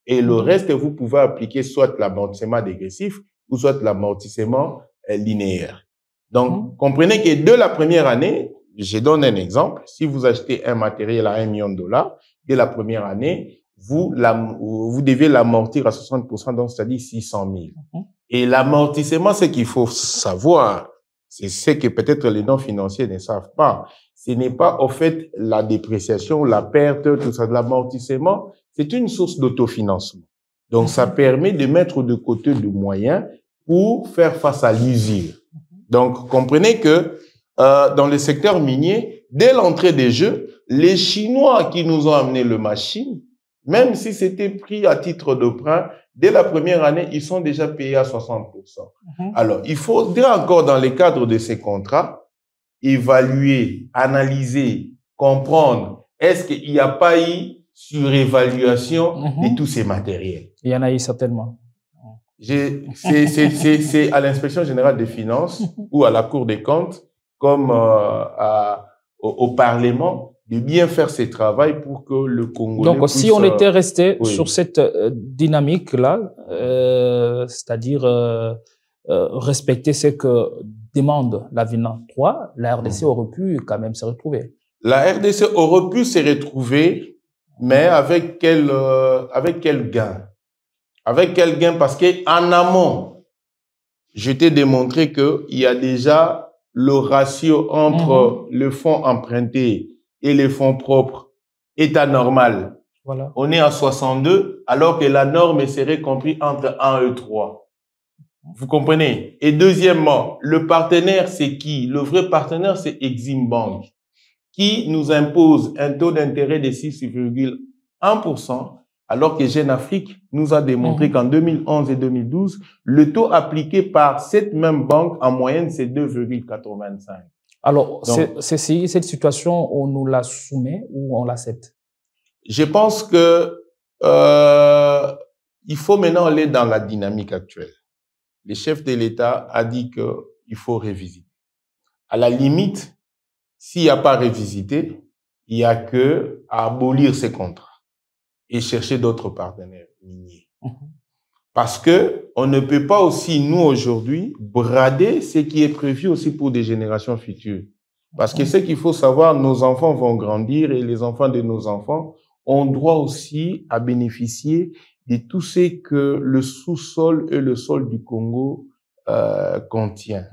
Et le reste, vous pouvez appliquer soit l'amortissement dégressif ou soit l'amortissement linéaire. Donc, comprenez que de la première année, je donne un exemple, si vous achetez un matériel à $1 million, dès la première année, vous devez l'amortir à 60%, donc c'est-à-dire 600 000. Et l'amortissement, ce qu'il faut savoir, c'est ce que peut-être les non-financiers ne savent pas. Ce n'est pas, au fait, la dépréciation, la perte, tout ça. L'amortissement, c'est une source d'autofinancement. Donc, ça permet de mettre de côté des moyens pour faire face à l'usure. Donc, comprenez que dans le secteur minier, dès l'entrée des jeux, les Chinois qui nous ont amené le machine, même si c'était pris à titre d'emprunt, dès la première année, ils sont déjà payés à 60%. Alors, il faudra encore, dans le cadre de ces contrats, évaluer, analyser, comprendre, est-ce qu'il n'y a pas eu surévaluation de tous ces matériels? Il y en a eu certainement. C'est à l'inspection générale des finances ou à la Cour des comptes, comme au Parlement, de bien faire ce travail pour que le Congolais Donc, si on était resté sur cette dynamique-là, c'est-à-dire respecter ce que demande l'avenant 3, la RDC aurait pu quand même se retrouver. La RDC aurait pu se retrouver, mais avec quel gain? Avec quel gain? Parce qu'en amont, je t'ai démontré qu'il y a déjà le ratio entre le fonds emprunté et les fonds propres est anormal. Voilà. On est à 62, alors que la norme serait comprise entre 1 et 3. Vous comprenez? Et deuxièmement, le partenaire, c'est qui? Le vrai partenaire, c'est Exim Bank, qui nous impose un taux d'intérêt de 6,1%, alors que Jeune Afrique nous a démontré qu'en 2011 et 2012, le taux appliqué par cette même banque, en moyenne, c'est 2,85. Alors, c'est cette situation, on nous la soumet ou on l'accepte? Je pense que il faut maintenant aller dans la dynamique actuelle. Le chef de l'État a dit qu'il faut révisiter. À la limite, s'il n'y a pas révisité, il n'y a que à abolir ces contrats et chercher d'autres partenaires miniers. Parce que on ne peut pas aussi, nous, aujourd'hui, brader ce qui est prévu aussi pour des générations futures. Parce que ce qu'il faut savoir, nos enfants vont grandir et les enfants de nos enfants ont droit aussi à bénéficier de tout ce que le sous-sol et le sol du Congo contient.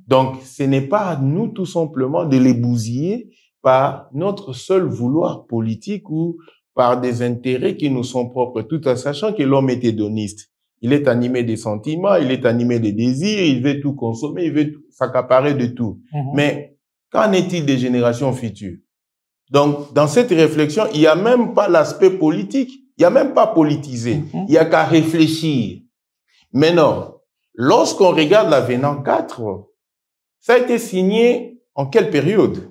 Donc, ce n'est pas à nous, tout simplement, de les bousiller par notre seul vouloir politique ou par des intérêts qui nous sont propres, tout en sachant que l'homme est hédoniste. Il est animé des sentiments, il est animé des désirs, il veut tout consommer, il veut s'accaparer de tout. Mais qu'en est-il des générations futures? Donc, dans cette réflexion, il n'y a même pas l'aspect politique, il n'y a même pas politisé, il n'y a qu'à réfléchir. Maintenant, lorsqu'on regarde l'avenant 4, ça a été signé en quelle période?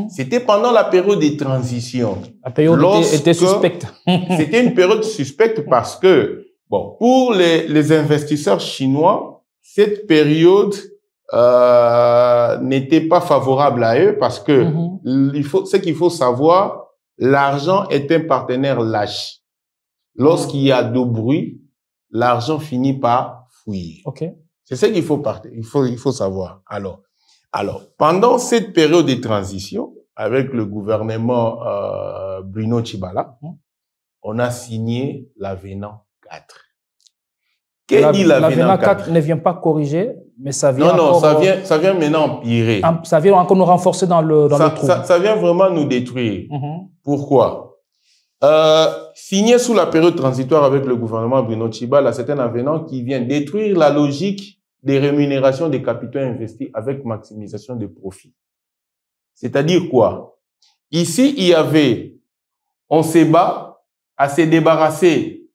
C'était pendant la période des transitions. La période était suspecte. C'était une période suspecte parce que, bon, pour les investisseurs chinois, cette période n'était pas favorable à eux parce que ce qu'il faut savoir, l'argent est un partenaire lâche. Lorsqu'il y a de bruit, l'argent finit par fuir. C'est ce qu'il faut il faut savoir. Alors, pendant cette période de transition, avec le gouvernement Bruno Tshibala, on a signé l'avenant 4. Qu'est-ce dit l'avenant 4 ne vient pas corriger, mais ça vient ça vient maintenant empirer. Ça vient encore nous renforcer dans le trou. Ça vient vraiment nous détruire. Pourquoi? Signé sous la période transitoire avec le gouvernement Bruno Tshibala, c'est un avenant qui vient détruire la logique des rémunérations des capitaux investis avec maximisation des profits. C'est-à-dire quoi? Ici, on se bat à se débarrasser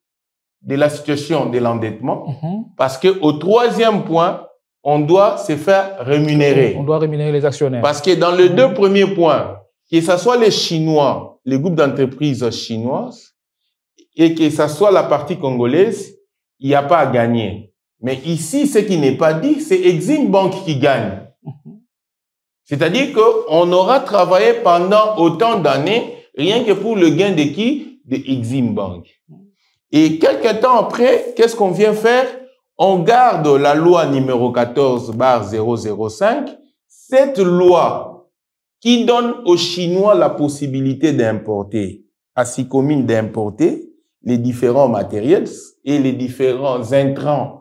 de la situation de l'endettement parce que au troisième point, on doit se faire rémunérer. On doit rémunérer les actionnaires. Parce que dans les deux premiers points, que ce soit les Chinois, les groupes d'entreprises chinoises, et que ce soit la partie congolaise, il n'y a pas à gagner. Mais ici, ce qui n'est pas dit, c'est Exim Bank qui gagne. C'est-à-dire qu'on aura travaillé pendant autant d'années, rien que pour le gain de qui? De Exim Bank. Et quelques temps après, qu'est-ce qu'on vient faire? On garde la loi numéro 14/005, cette loi qui donne aux Chinois la possibilité d'importer, à Sicomine d'importer les différents matériels et les différents intrants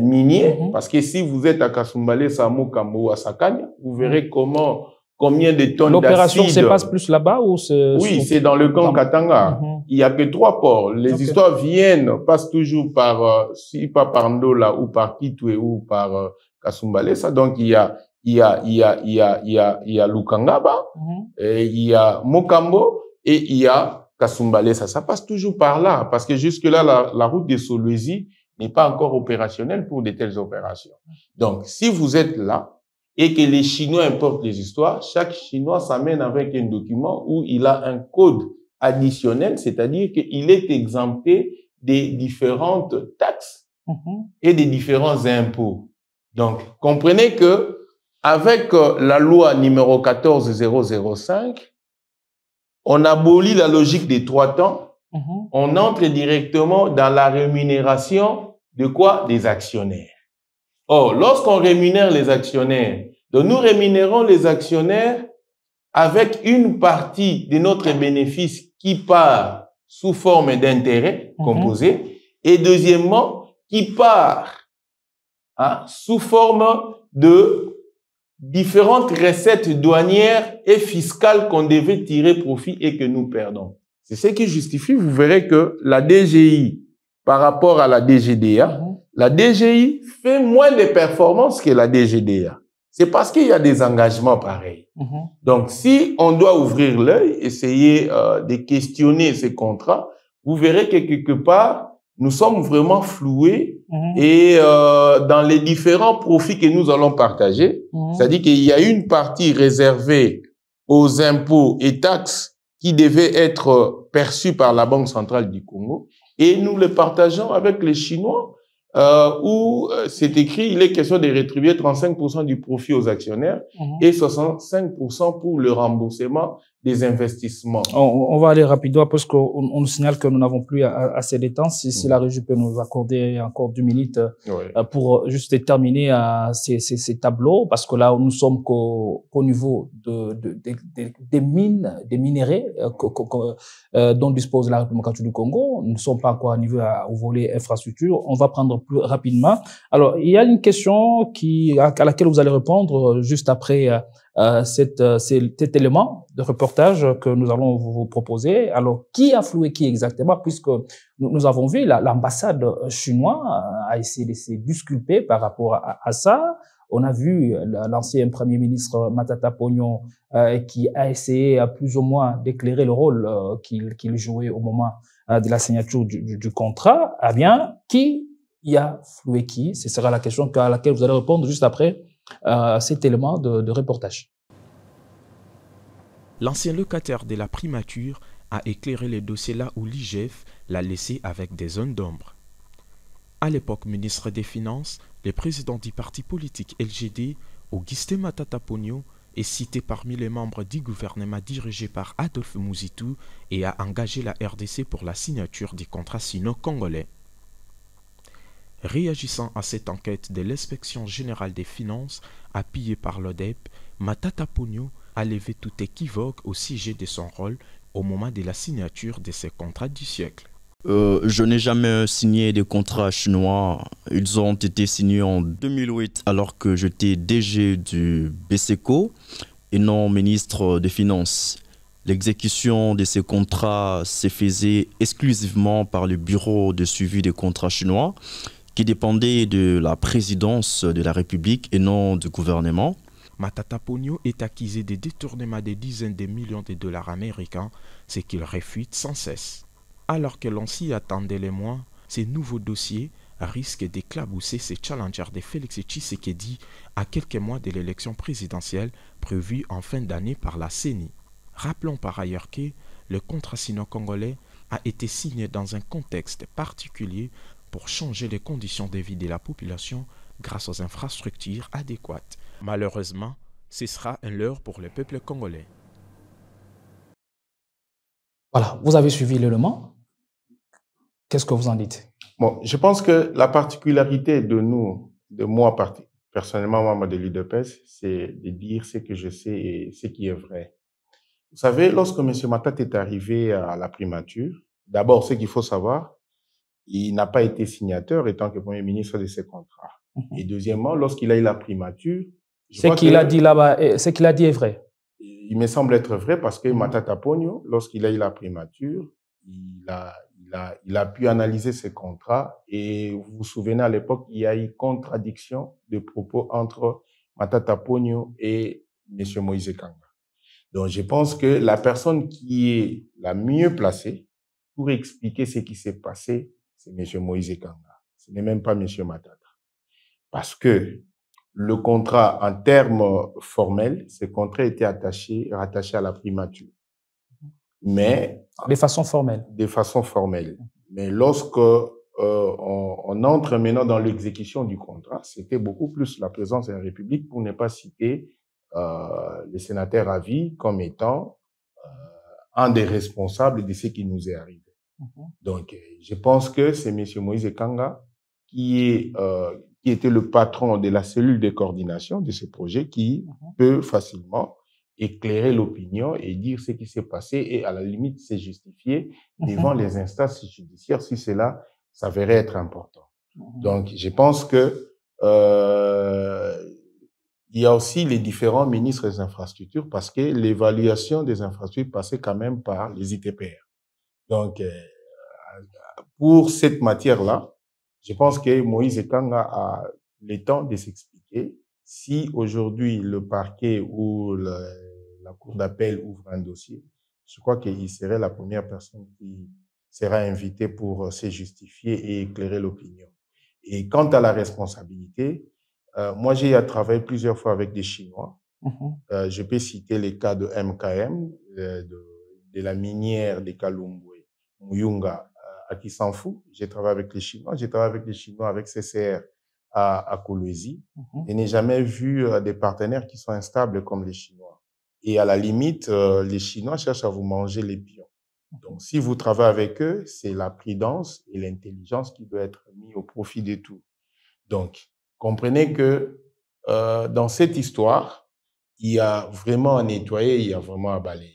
miniers, parce que si vous êtes à Kasumbalé, Samo, Kambo, à Sakanya, vous verrez combien de tonnes d'acide. L'opération se passe plus là-bas ou Oui, c'est dans le camp Katanga. Il y a que 3 ports. Les histoires passent toujours par, si pas par Ndola ou par Kitwe ou par Kasumbalé, ça. Donc il y a Lukangaba, et il y a Mokambo et il y a Kasumbalé, ça passe toujours par là, parce que jusque-là, la route de Solwezi n'est pas encore opérationnelle pour de telles opérations. Donc, si vous êtes là et que les Chinois importent les histoires, chaque Chinois s'amène avec un document où il a un code additionnel, c'est-à-dire qu'il est exempté des différentes taxes et des différents impôts. Donc, comprenez que avec la loi numéro 14/005, on abolit la logique des 3 temps. On entre directement dans la rémunération de quoi? Des actionnaires. Or, lorsqu'on rémunère les actionnaires, donc nous rémunérons les actionnaires avec une partie de notre bénéfice qui part sous forme d'intérêt composé et deuxièmement, qui part hein, sous forme de différentes recettes douanières et fiscales qu'on devait tirer profit et que nous perdons. C'est ce qui justifie, vous verrez que la DGI, par rapport à la DGDA, la DGI fait moins de performances que la DGDA. C'est parce qu'il y a des engagements pareils. Donc, si on doit ouvrir l'œil, essayer de questionner ces contrats, vous verrez que quelque part, nous sommes vraiment floués et dans les différents profits que nous allons partager, c'est-à-dire qu'il y a une partie réservée aux impôts et taxes qui devaient être perçus par la Banque centrale du Congo et nous les partageons avec les Chinois où c'est écrit, il est question de rétribuer 35% du profit aux actionnaires et 65% pour le remboursement des investissements. On va aller rapidement parce qu'on nous signale que nous n'avons plus assez de temps. Si la régie peut nous accorder encore 2 minutes pour juste terminer ces tableaux, parce que là, nous sommes qu'au niveau des mines, des minéraux dont dispose la République du Congo. Nous ne sommes pas encore arrivés au volet infrastructure. On va prendre plus rapidement. Alors, il y a une question à laquelle vous allez répondre juste après cet élément de reportage que nous allons vous proposer. Alors, qui a floué qui exactement? Puisque nous avons vu l'ambassade chinoise a essayé de se disculper par rapport à ça. On a vu l'ancien premier ministre Matata Ponyo qui a essayé plus ou moins d'éclairer le rôle qu'il jouait au moment de la signature du contrat. Eh bien, qui y a floué qui? Ce sera la question à laquelle vous allez répondre juste après cet élément de reportage. L'ancien locataire de la primature a éclairé le dossier là où l'IGF l'a laissé avec des zones d'ombre. À l'époque ministre des Finances, le président du parti politique LGD, Augustin Matata Ponyo, est cité parmi les membres du gouvernement dirigé par Adolphe Muzitu et a engagé la RDC pour la signature du contrat sino-congolais. Réagissant à cette enquête de l'Inspection générale des finances, appuyée par l'ODEP, Matata Ponyo a levé tout équivoque au sujet de son rôle au moment de la signature de ces contrats du siècle. Je n'ai jamais signé de contrats chinois. Ils ont été signés en 2008 alors que j'étais DG du BCECO et non ministre des Finances. L'exécution de ces contrats se faisait exclusivement par le bureau de suivi des contrats chinois qui dépendait de la présidence de la République et non du gouvernement. Matata Ponyo est accusé de détournement de dizaines de millions de dollars américains, ce qu'il réfute sans cesse. Alors que l'on s'y attendait les mois, ces nouveaux dossiers risquent d'éclabousser ces challengers de Félix Tshisekedi à quelques mois de l'élection présidentielle prévue en fin d'année par la CENI. Rappelons par ailleurs que le contrat sino-congolais a été signé dans un contexte particulier pour changer les conditions de vie de la population grâce aux infrastructures adéquates. Malheureusement, ce sera un leurre pour le peuple congolais. Voilà, vous avez suivi l'élément. Qu'est-ce que vous en dites? Bon, je pense que la particularité de nous, de moi personnellement, membre de l'UDPS, c'est de dire ce que je sais et ce qui est vrai. Vous savez, lorsque M. Matata est arrivé à la primature, d'abord, ce qu'il faut savoir, il n'a pas été signateur étant que Premier ministre de ces contrats. Et deuxièmement, lorsqu'il a eu la primature... Ce qu'il a dit là-bas, ce qu'il a dit est vrai. Il me semble être vrai parce que Matata Ponyo, lorsqu'il a eu la primature, il a pu analyser ses contrats et vous vous souvenez à l'époque, il y a eu contradiction de propos entre Matata Ponyo et M. Moïse Kanga. Donc je pense que la personne qui est la mieux placée pour expliquer ce qui s'est passé, c'est M. Moïse Kanga. Ce n'est même pas M. Matata. Parce que le contrat, en termes formels, ce contrat était rattaché à la primature. Mais... De façon formelle. De façon formelle. Mais lorsque on entre maintenant dans l'exécution du contrat, c'était beaucoup plus la présence de la République, pour ne pas citer le sénateur à vie comme étant un des responsables de ce qui nous est arrivé. Donc, je pense que c'est M. Moïse Kanga qui était le patron de la cellule de coordination de ce projet qui peut facilement éclairer l'opinion et dire ce qui s'est passé et à la limite se justifier devant les instances judiciaires si cela s'avérait être important. Donc, je pense que il y a aussi les différents ministres des infrastructures parce que l'évaluation des infrastructures passait quand même par les ITPR. Donc, pour cette matière-là, je pense que Moïse Ekanga a le temps de s'expliquer. Si aujourd'hui le parquet ou la cour d'appel ouvre un dossier, je crois qu'il serait la première personne qui sera invitée pour se justifier et éclairer l'opinion. Et quant à la responsabilité, moi j'ai travaillé plusieurs fois avec des Chinois. Je peux citer les cas de MKM, de la minière de Kalumbwe, Muyunga, à Kisanfu. J'ai travaillé avec les Chinois. J'ai travaillé avec les Chinois avec CCR à Kolwezi. Je n'ai jamais vu des partenaires qui sont instables comme les Chinois. Et à la limite, les Chinois cherchent à vous manger les pions. Donc, si vous travaillez avec eux, c'est la prudence et l'intelligence qui doit être mis au profit de tout. Donc, comprenez que dans cette histoire, il y a vraiment à nettoyer, il y a vraiment à balayer.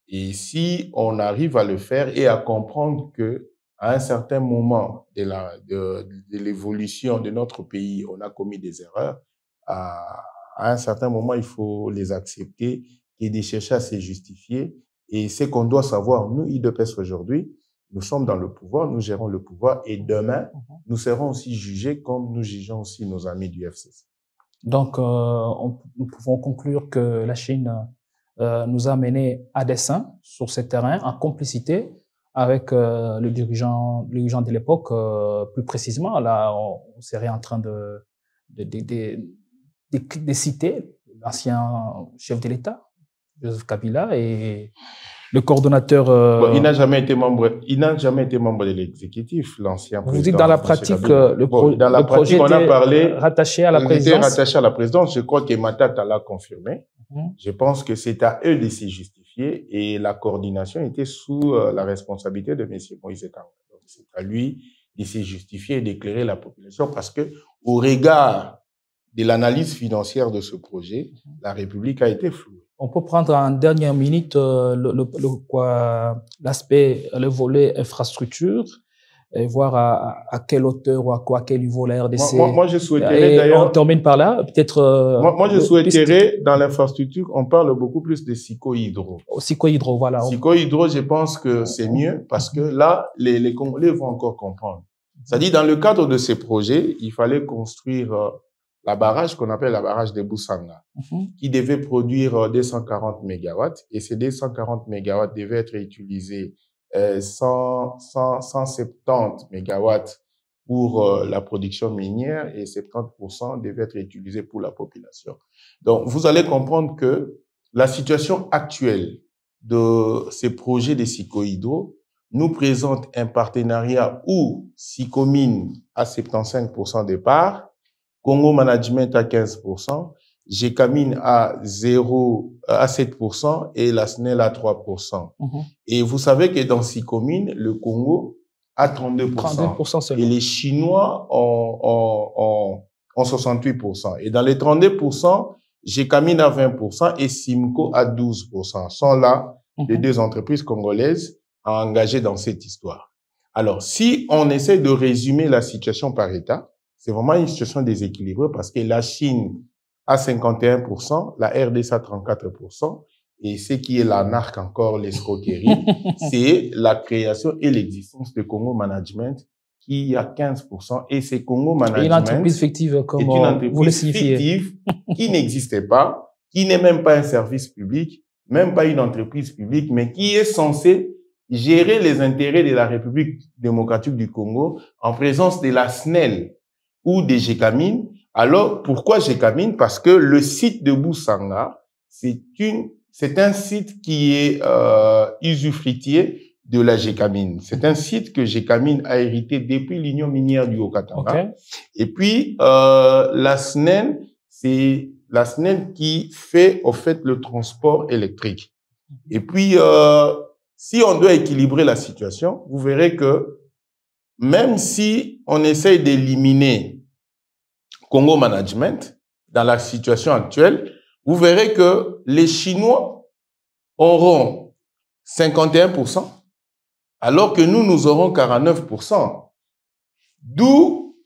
Et si on arrive à le faire et à comprendre que à un certain moment de l'évolution de notre pays, on a commis des erreurs, à un certain moment, il faut les accepter et de chercher à se justifier. Et c'est qu'on doit savoir, nous, IDPS aujourd'hui, nous sommes dans le pouvoir, nous gérons le pouvoir et demain, nous serons aussi jugés comme nous jugeons aussi nos amis du FCC. Donc, nous pouvons conclure que la Chine nous a menés à dessein sur ce terrain, en complicité avec le dirigeant de l'époque. Plus précisément, là, on serait en train de citer l'ancien chef de l'État, Joseph Kabila, et le coordonnateur. Bon, il n'a jamais été membre de l'exécutif, l'ancien président. Vous dites dans la pratique, dans la pratique, on a parlé rattaché à la présidence. Il était rattaché à la présidence. Je crois que Matata l'a confirmé. Je pense que c'est à eux de se justifier et la coordination était sous la responsabilité de M. Moïse Ekanga. Donc, c'est à lui de se justifier et d'éclairer la population parce que, au regard de l'analyse financière de ce projet, la République a été flouée. On peut prendre en dernière minute l'aspect, le volet infrastructure et voir à quelle hauteur ou à quel niveau la RDC. Moi, je souhaiterais d'ailleurs. On termine par là, peut-être. Moi, je souhaiterais, dans l'infrastructure, on parle beaucoup plus de psycho-hydro. Psycho-hydro, voilà. Psycho-hydro, je pense que c'est mieux parce que là, les Congolais vont encore comprendre. C'est-à-dire, dans le cadre de ces projets, il fallait construire la barrage qu'on appelle la barrage de Boussanga, qui devait produire 240 mégawatts et ces 240 mégawatts devaient être utilisés 170 mégawatts pour la production minière et 70% devaient être utilisés pour la population. Donc, vous allez comprendre que la situation actuelle de ces projets de psycho-hydro nous présente un partenariat où Sycomine a 75% des parts, Congo Management à 15%, Gécamine à 7% et la SNEL à 3%. Et vous savez que dans Sycomine, le Congo a 32%. 32% et les Chinois ont 68%. Et dans les 32%, Gécamine à 20% et Simco à 12%. Sont là les deux entreprises congolaises engagées dans cette histoire. Alors, si on essaie de résumer la situation par État, c'est vraiment une situation déséquilibrée parce que la Chine a 51%, la RDC à 34%, et ce qui est l'anarque encore, l'escroquerie, c'est la création et l'existence de Congo Management qui a 15%, et c'est Congo Management. Une entreprise fictive, comme une entreprise fictive qui n'existait pas, qui n'est même pas un service public, même pas une entreprise publique, mais qui est censée gérer les intérêts de la République démocratique du Congo en présence de la SNEL ou des Gécamines. Alors, pourquoi Gécamine? Parce que le site de Boussanga, c'est un site qui est usufruitier de la Gécamine. C'est un site que Gécamine a hérité depuis l'Union minière du Haut-Katanga. Et puis, la SNEL, c'est la SNEL qui fait, au fait, le transport électrique. Et puis, si on doit équilibrer la situation, vous verrez que même si on essaye d'éliminer Congo Management dans la situation actuelle, vous verrez que les Chinois auront 51%, alors que nous aurons 49%. D'où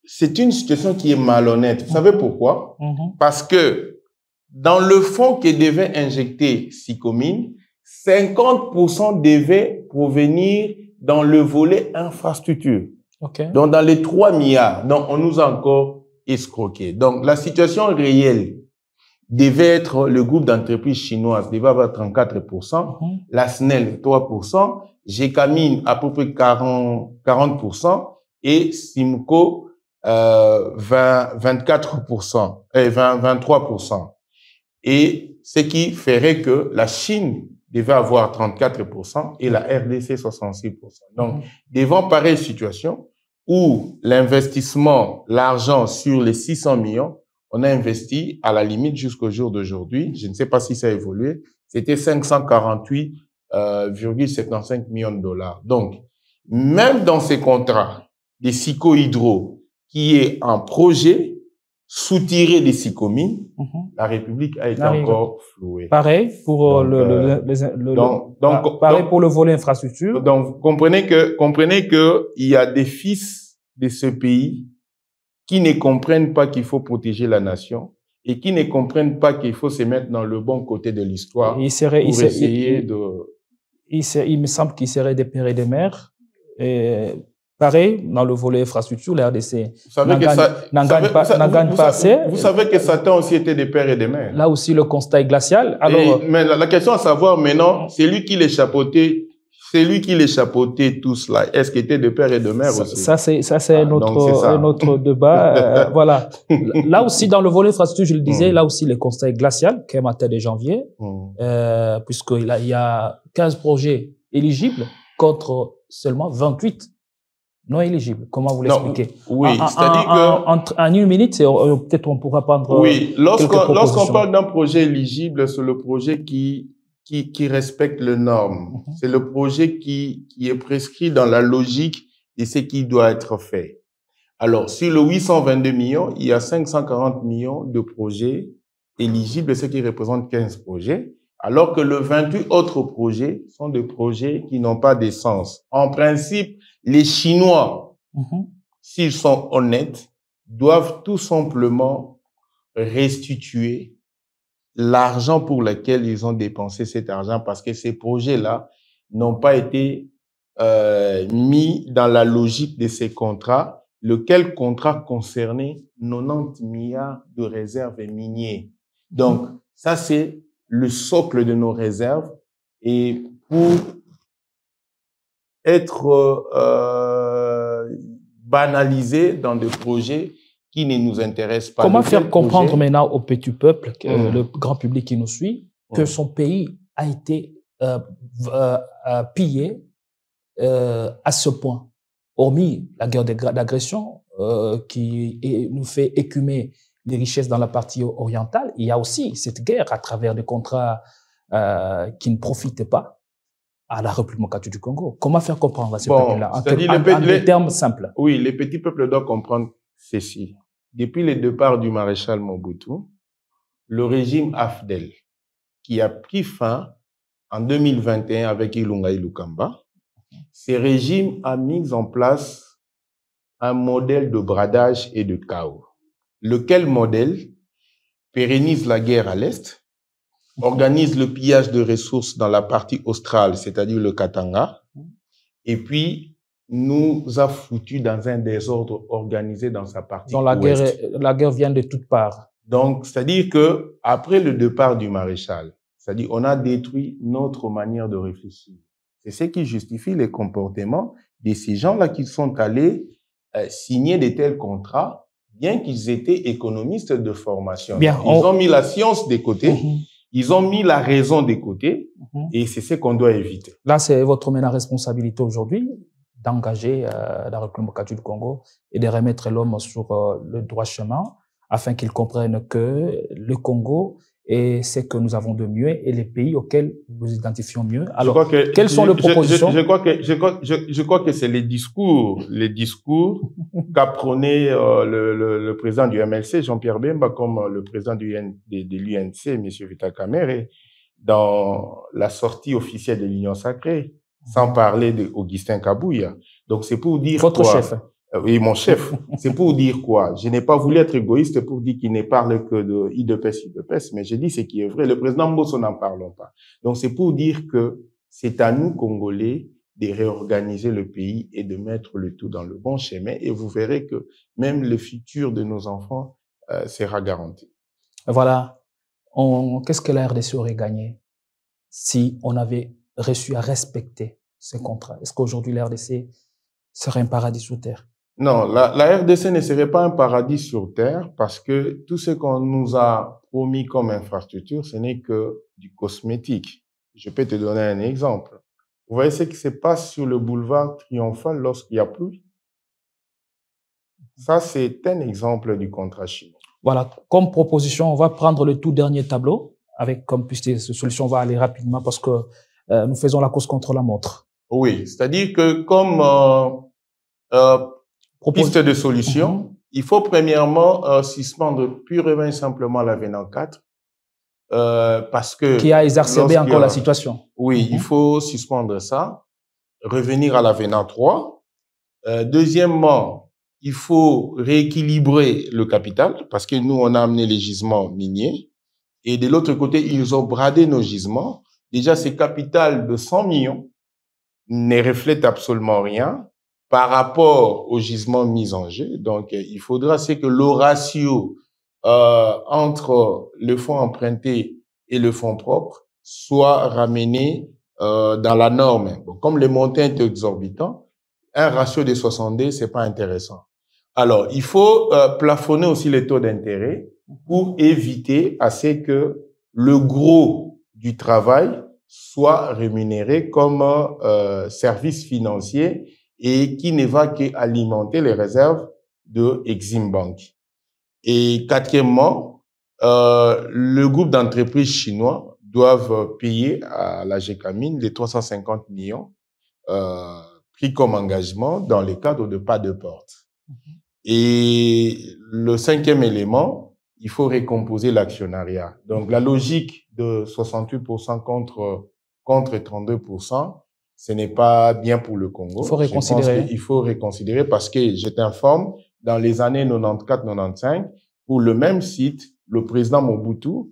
c'est une situation qui est malhonnête. Vous savez pourquoi? Parce que dans le fonds que devait injecter Sicomine, 50% devait provenir dans le volet infrastructure. Donc, dans les 3 milliards, donc, on nous a encore escroqué. Donc, la situation réelle devait être le groupe d'entreprises chinoises devait avoir 34%, la SNEL 3%, GECAMINE à peu près 40% et Simco 23%. Et ce qui ferait que la Chine devait avoir 34% et la RDC 66%. Donc, devant pareille situation où l'investissement, l'argent sur les 600 millions, on a investi à la limite jusqu'au jour d'aujourd'hui, je ne sais pas si ça a évolué, c'était 548,75 millions de dollars. Donc, même dans ces contrats des Sico Hydro, qui est un projet soutiré des Sicomines, la République a été encore flouée. Pareil pour pareil pour le volet infrastructure. Donc, comprenez que il y a des fils de ce pays qui ne comprennent pas qu'il faut protéger la nation et qui ne comprennent pas qu'il faut se mettre dans le bon côté de l'histoire il me semble qu'il serait des pères et des mères. Pareil, dans le volet infrastructure, la RDC n'en gagne pas assez. Vous savez que Satan aussi était des pères et des mères. Là aussi, le constat est glacial. Alors, mais la question à savoir maintenant, c'est lui qui les chapeautait tout cela. Est-ce qu'il était de père et de mère aussi? Ça, c'est notre débat. Voilà. Là aussi, dans le volet infrastructure, je le disais, là aussi, le constat est glacial, qu'est matin de janvier, puisqu'il y a 15 projets éligibles contre seulement 28 non éligibles. Comment vous l'expliquez? Oui, c'est-à-dire que... En une minute, peut-être on pourra prendre... Oui, lorsqu'on parle d'un projet éligible, c'est le projet qui respecte les normes. C'est le projet qui est prescrit dans la logique de ce qui doit être fait. Alors, sur le 822 millions, il y a 540 millions de projets éligibles, ce qui représente 15 projets, alors que le 28 autres projets sont des projets qui n'ont pas d'essence. En principe, les Chinois, s'ils sont honnêtes, doivent tout simplement restituer l'argent pour lequel ils ont dépensé cet argent, parce que ces projets-là n'ont pas été mis dans la logique de ces contrats, lequel contrat concernait 90 milliards de réserves minières. Donc, ça, c'est le socle de nos réserves. Et pour être banalisé dans des projets qui ne nous intéressent pas. Comment faire comprendre maintenant au petit peuple, le grand public qui nous suit, que son pays a été pillé à ce point? Hormis la guerre d'agression qui nous fait écumer les richesses dans la partie orientale, il y a aussi cette guerre à travers des contrats qui ne profitent pas à la République démocratique du Congo. Comment faire comprendre à ces peuples-là en des termes simples? Oui, les petits peuples doivent comprendre ceci. Depuis le départ du maréchal Mobutu, le régime AFDEL, qui a pris fin en 2021 avec Ilunga Ilukamba, ce régime a mis en place un modèle de bradage et de chaos. Lequel modèle pérennise la guerre à l'Est, organise le pillage de ressources dans la partie australe, c'est-à-dire le Katanga, et puis nous a foutu dans un désordre organisé dans sa partie ouest. La guerre vient de toutes parts. Donc, c'est-à-dire que après le départ du maréchal, c'est-à-dire on a détruit notre manière de réfléchir. C'est ce qui justifie les comportements de ces gens-là qui sont allés signer de tels contrats, bien qu'ils étaient économistes de formation. Ils ont mis la science de côté. Ils ont mis la raison de côté et c'est ce qu'on doit éviter. Là, c'est votre responsabilité aujourd'hui d'engager la République démocratique du Congo et de remettre l'homme sur le droit chemin afin qu'il comprenne que le Congo est ce que nous avons de mieux et les pays auxquels nous identifions mieux. Alors, quelles sont les propositions? Je crois que c'est les discours qu'apprenait le président du MLC, Jean-Pierre Bemba, comme le président de l'UNC, M. Vital Kamerhe, dans la sortie officielle de l'Union sacrée, sans parler d'Augustin Kabouya. Donc, c'est pour dire votre chef. Oui, mon chef. C'est pour dire quoi? Je n'ai pas voulu être égoïste pour dire qu'il ne parle que de IDPS, mais je dis ce qui est vrai. Le président Mbosso n'en parlons pas. Donc, c'est pour dire que c'est à nous, Congolais, de réorganiser le pays et de mettre le tout dans le bon chemin. Et vous verrez que même le futur de nos enfants sera garanti. Voilà. Qu'est-ce que la RDC aurait gagné si on avait réussi à respecter ces contrats? Est-ce qu'aujourd'hui, la RDC serait un paradis sur terre? Non, la RDC ne serait pas un paradis sur terre parce que tout ce qu'on nous a promis comme infrastructure, ce n'est que du cosmétique. Je peux te donner un exemple. Vous voyez ce qui se passe sur le boulevard Triomphal lorsqu'il y a plu? Ça, c'est un exemple du contrat chinois. Voilà, comme proposition, on va prendre le tout dernier tableau avec comme piste de solution. On va aller rapidement parce que nous faisons la course contre la montre. Oui, c'est-à-dire que comme piste de solution, il faut premièrement suspendre purement et simplement l'avenant 4 parce que... Qui a exacerbé encore la situation. Oui, il faut suspendre ça, revenir à l'avenant 3. Deuxièmement, il faut rééquilibrer le capital parce que nous, on a amené les gisements miniers et de l'autre côté, ils ont bradé nos gisements. Déjà, ces capitales de 100 millions ne reflètent absolument rien par rapport aux gisements mis en jeu. Donc, il faudra c'est que le ratio entre le fonds emprunté et le fonds propre soit ramené dans la norme. Bon, comme le montant est exorbitant, un ratio de 62, c'est pas intéressant. Alors, il faut plafonner aussi les taux d'intérêt pour éviter à ce que le gros du travail soit rémunéré comme service financier et qui ne va qu'alimenter les réserves de Exim Bank. Et quatrièmement, le groupe d'entreprises chinois doivent payer à la GECAMIN les 350 millions pris comme engagement dans le cadre de pas de porte. Et le cinquième élément, il faut récomposer l'actionnariat. Donc, la logique de 68% contre 32%, ce n'est pas bien pour le Congo. Il faut reconsidérer. Il faut reconsidérer parce que je t'informe, dans les années 94-95, pour le même site, le président Mobutu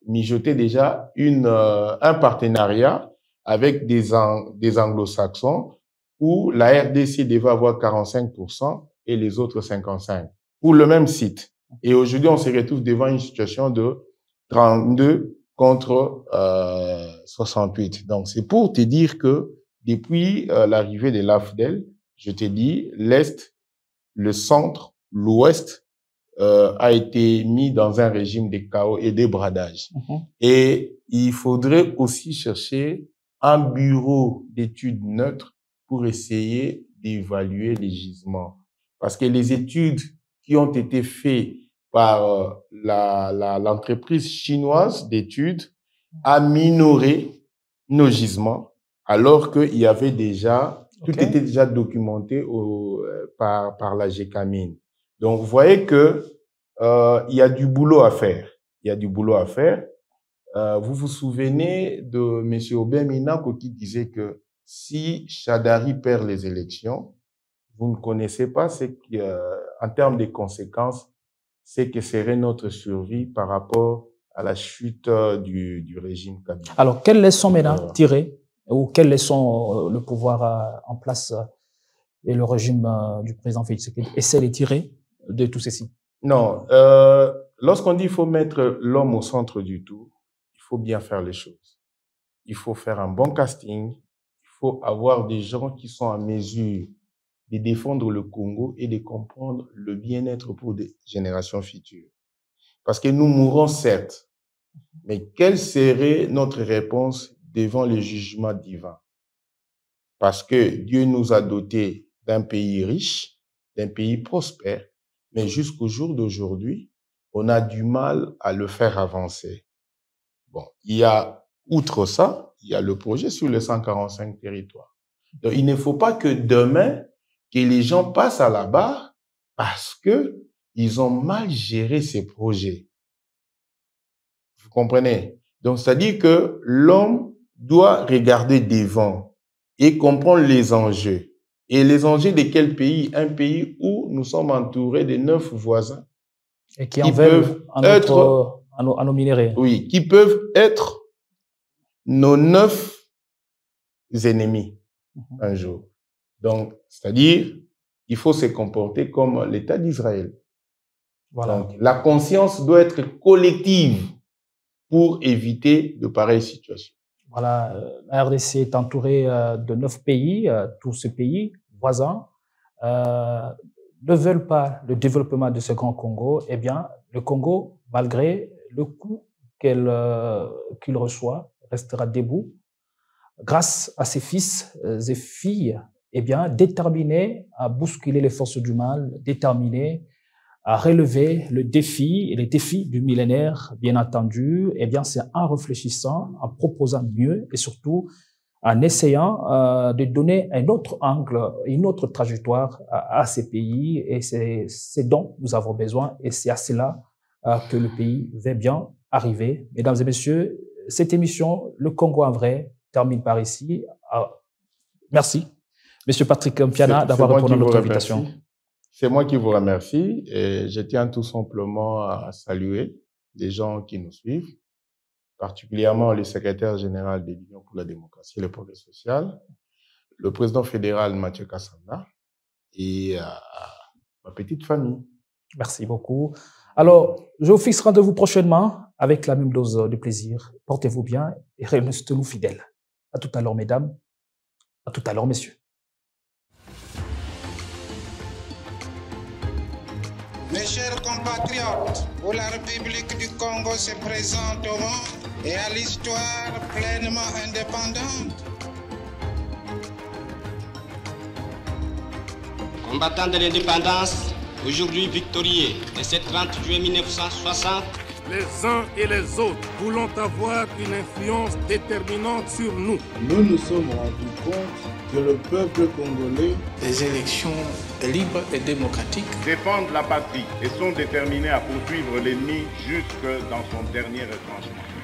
mijotait déjà un partenariat avec des anglo-saxons où la RDC devait avoir 45% et les autres 55% pour le même site. Et aujourd'hui, on se retrouve devant une situation de 32 contre 68. Donc, c'est pour te dire que depuis l'arrivée de l'AFDEL, je te dis, l'Est, le centre, l'Ouest a été mis dans un régime de chaos et de bradage. Et il faudrait aussi chercher un bureau d'études neutres pour essayer d'évaluer les gisements. Parce que les études qui ont été faites par l'entreprise chinoise d'études a minoré nos gisements, alors qu'il y avait déjà, tout était déjà documenté par la GECAMIN. Donc, vous voyez que il y a du boulot à faire. Il y a du boulot à faire. Vous vous souvenez de M. Aubin Minako qui disait que si Shadari perd les élections, vous ne connaissez pas ce qui, en termes de conséquences, c'est que serait notre survie par rapport à la chute du régime Kabila. Alors, quelles leçons maintenant tirer ou quelles leçons le pouvoir en place et le régime du président Félix Tshisekedi essaie de tirer de tout ceci? Non, lorsqu'on dit qu'il faut mettre l'homme au centre du tout, il faut bien faire les choses. Il faut faire un bon casting, il faut avoir des gens qui sont en mesure de défendre le Congo et de comprendre le bien-être pour des générations futures. Parce que nous mourrons certes, mais quelle serait notre réponse devant le jugement divin? Parce que Dieu nous a dotés d'un pays riche, d'un pays prospère, mais jusqu'au jour d'aujourd'hui, on a du mal à le faire avancer. Bon, il y a, outre ça, il y a le projet sur les 145 territoires. Donc, il ne faut pas que demain, que les gens passent à la barre parce que ils ont mal géré ces projets. Vous comprenez? Donc, c'est-à-dire que l'homme doit regarder devant et comprendre les enjeux. Et les enjeux de quel pays? Un pays où nous sommes entourés de 9 voisins. Et qui en veulent à nos minéraux. Oui, qui peuvent être nos 9 ennemis un jour. Donc, c'est-à-dire, il faut se comporter comme l'État d'Israël. Voilà. Donc, la conscience doit être collective pour éviter de pareilles situations. Voilà, la RDC est entourée de 9 pays. Tous ces pays voisins ne veulent pas le développement de ce grand Congo. Eh bien, le Congo, malgré le coup qu'il reçoit, restera debout grâce à ses fils et filles, eh bien, déterminés à bousculer les forces du mal, déterminés à relever les défis du millénaire, bien entendu. Eh bien, c'est en réfléchissant, en proposant mieux et surtout en essayant de donner un autre angle, une autre trajectoire à ces pays. Et c'est ce dont nous avons besoin et c'est à cela que le pays va bien arriver. Mesdames et messieurs, cette émission, Le Congo en vrai, termine par ici. Merci, Monsieur Patrick Mpiana, d'avoir répondu à notre invitation. C'est moi qui vous remercie et je tiens tout simplement à saluer les gens qui nous suivent, particulièrement le secrétaire général de l'Union pour la démocratie et le progrès social, le président fédéral Mathieu Kassanda et ma petite famille. Merci beaucoup. Alors, je vous fixe rendez-vous prochainement avec la même dose de plaisir. Portez-vous bien et restez-nous fidèles. À tout à l'heure, mesdames. À tout à l'heure, messieurs. Mes chers compatriotes, où la République du Congo se présente au monde et à l'histoire pleinement indépendante. Combattants de l'indépendance, aujourd'hui victorieux, le 7-30 juillet 1960, les uns et les autres voulons avoir une influence déterminante sur nous. Nous nous sommes rendus compte que le peuple congolais, des élections libres et démocratiques, défendent la patrie et sont déterminés à poursuivre l'ennemi jusque dans son dernier retranchement.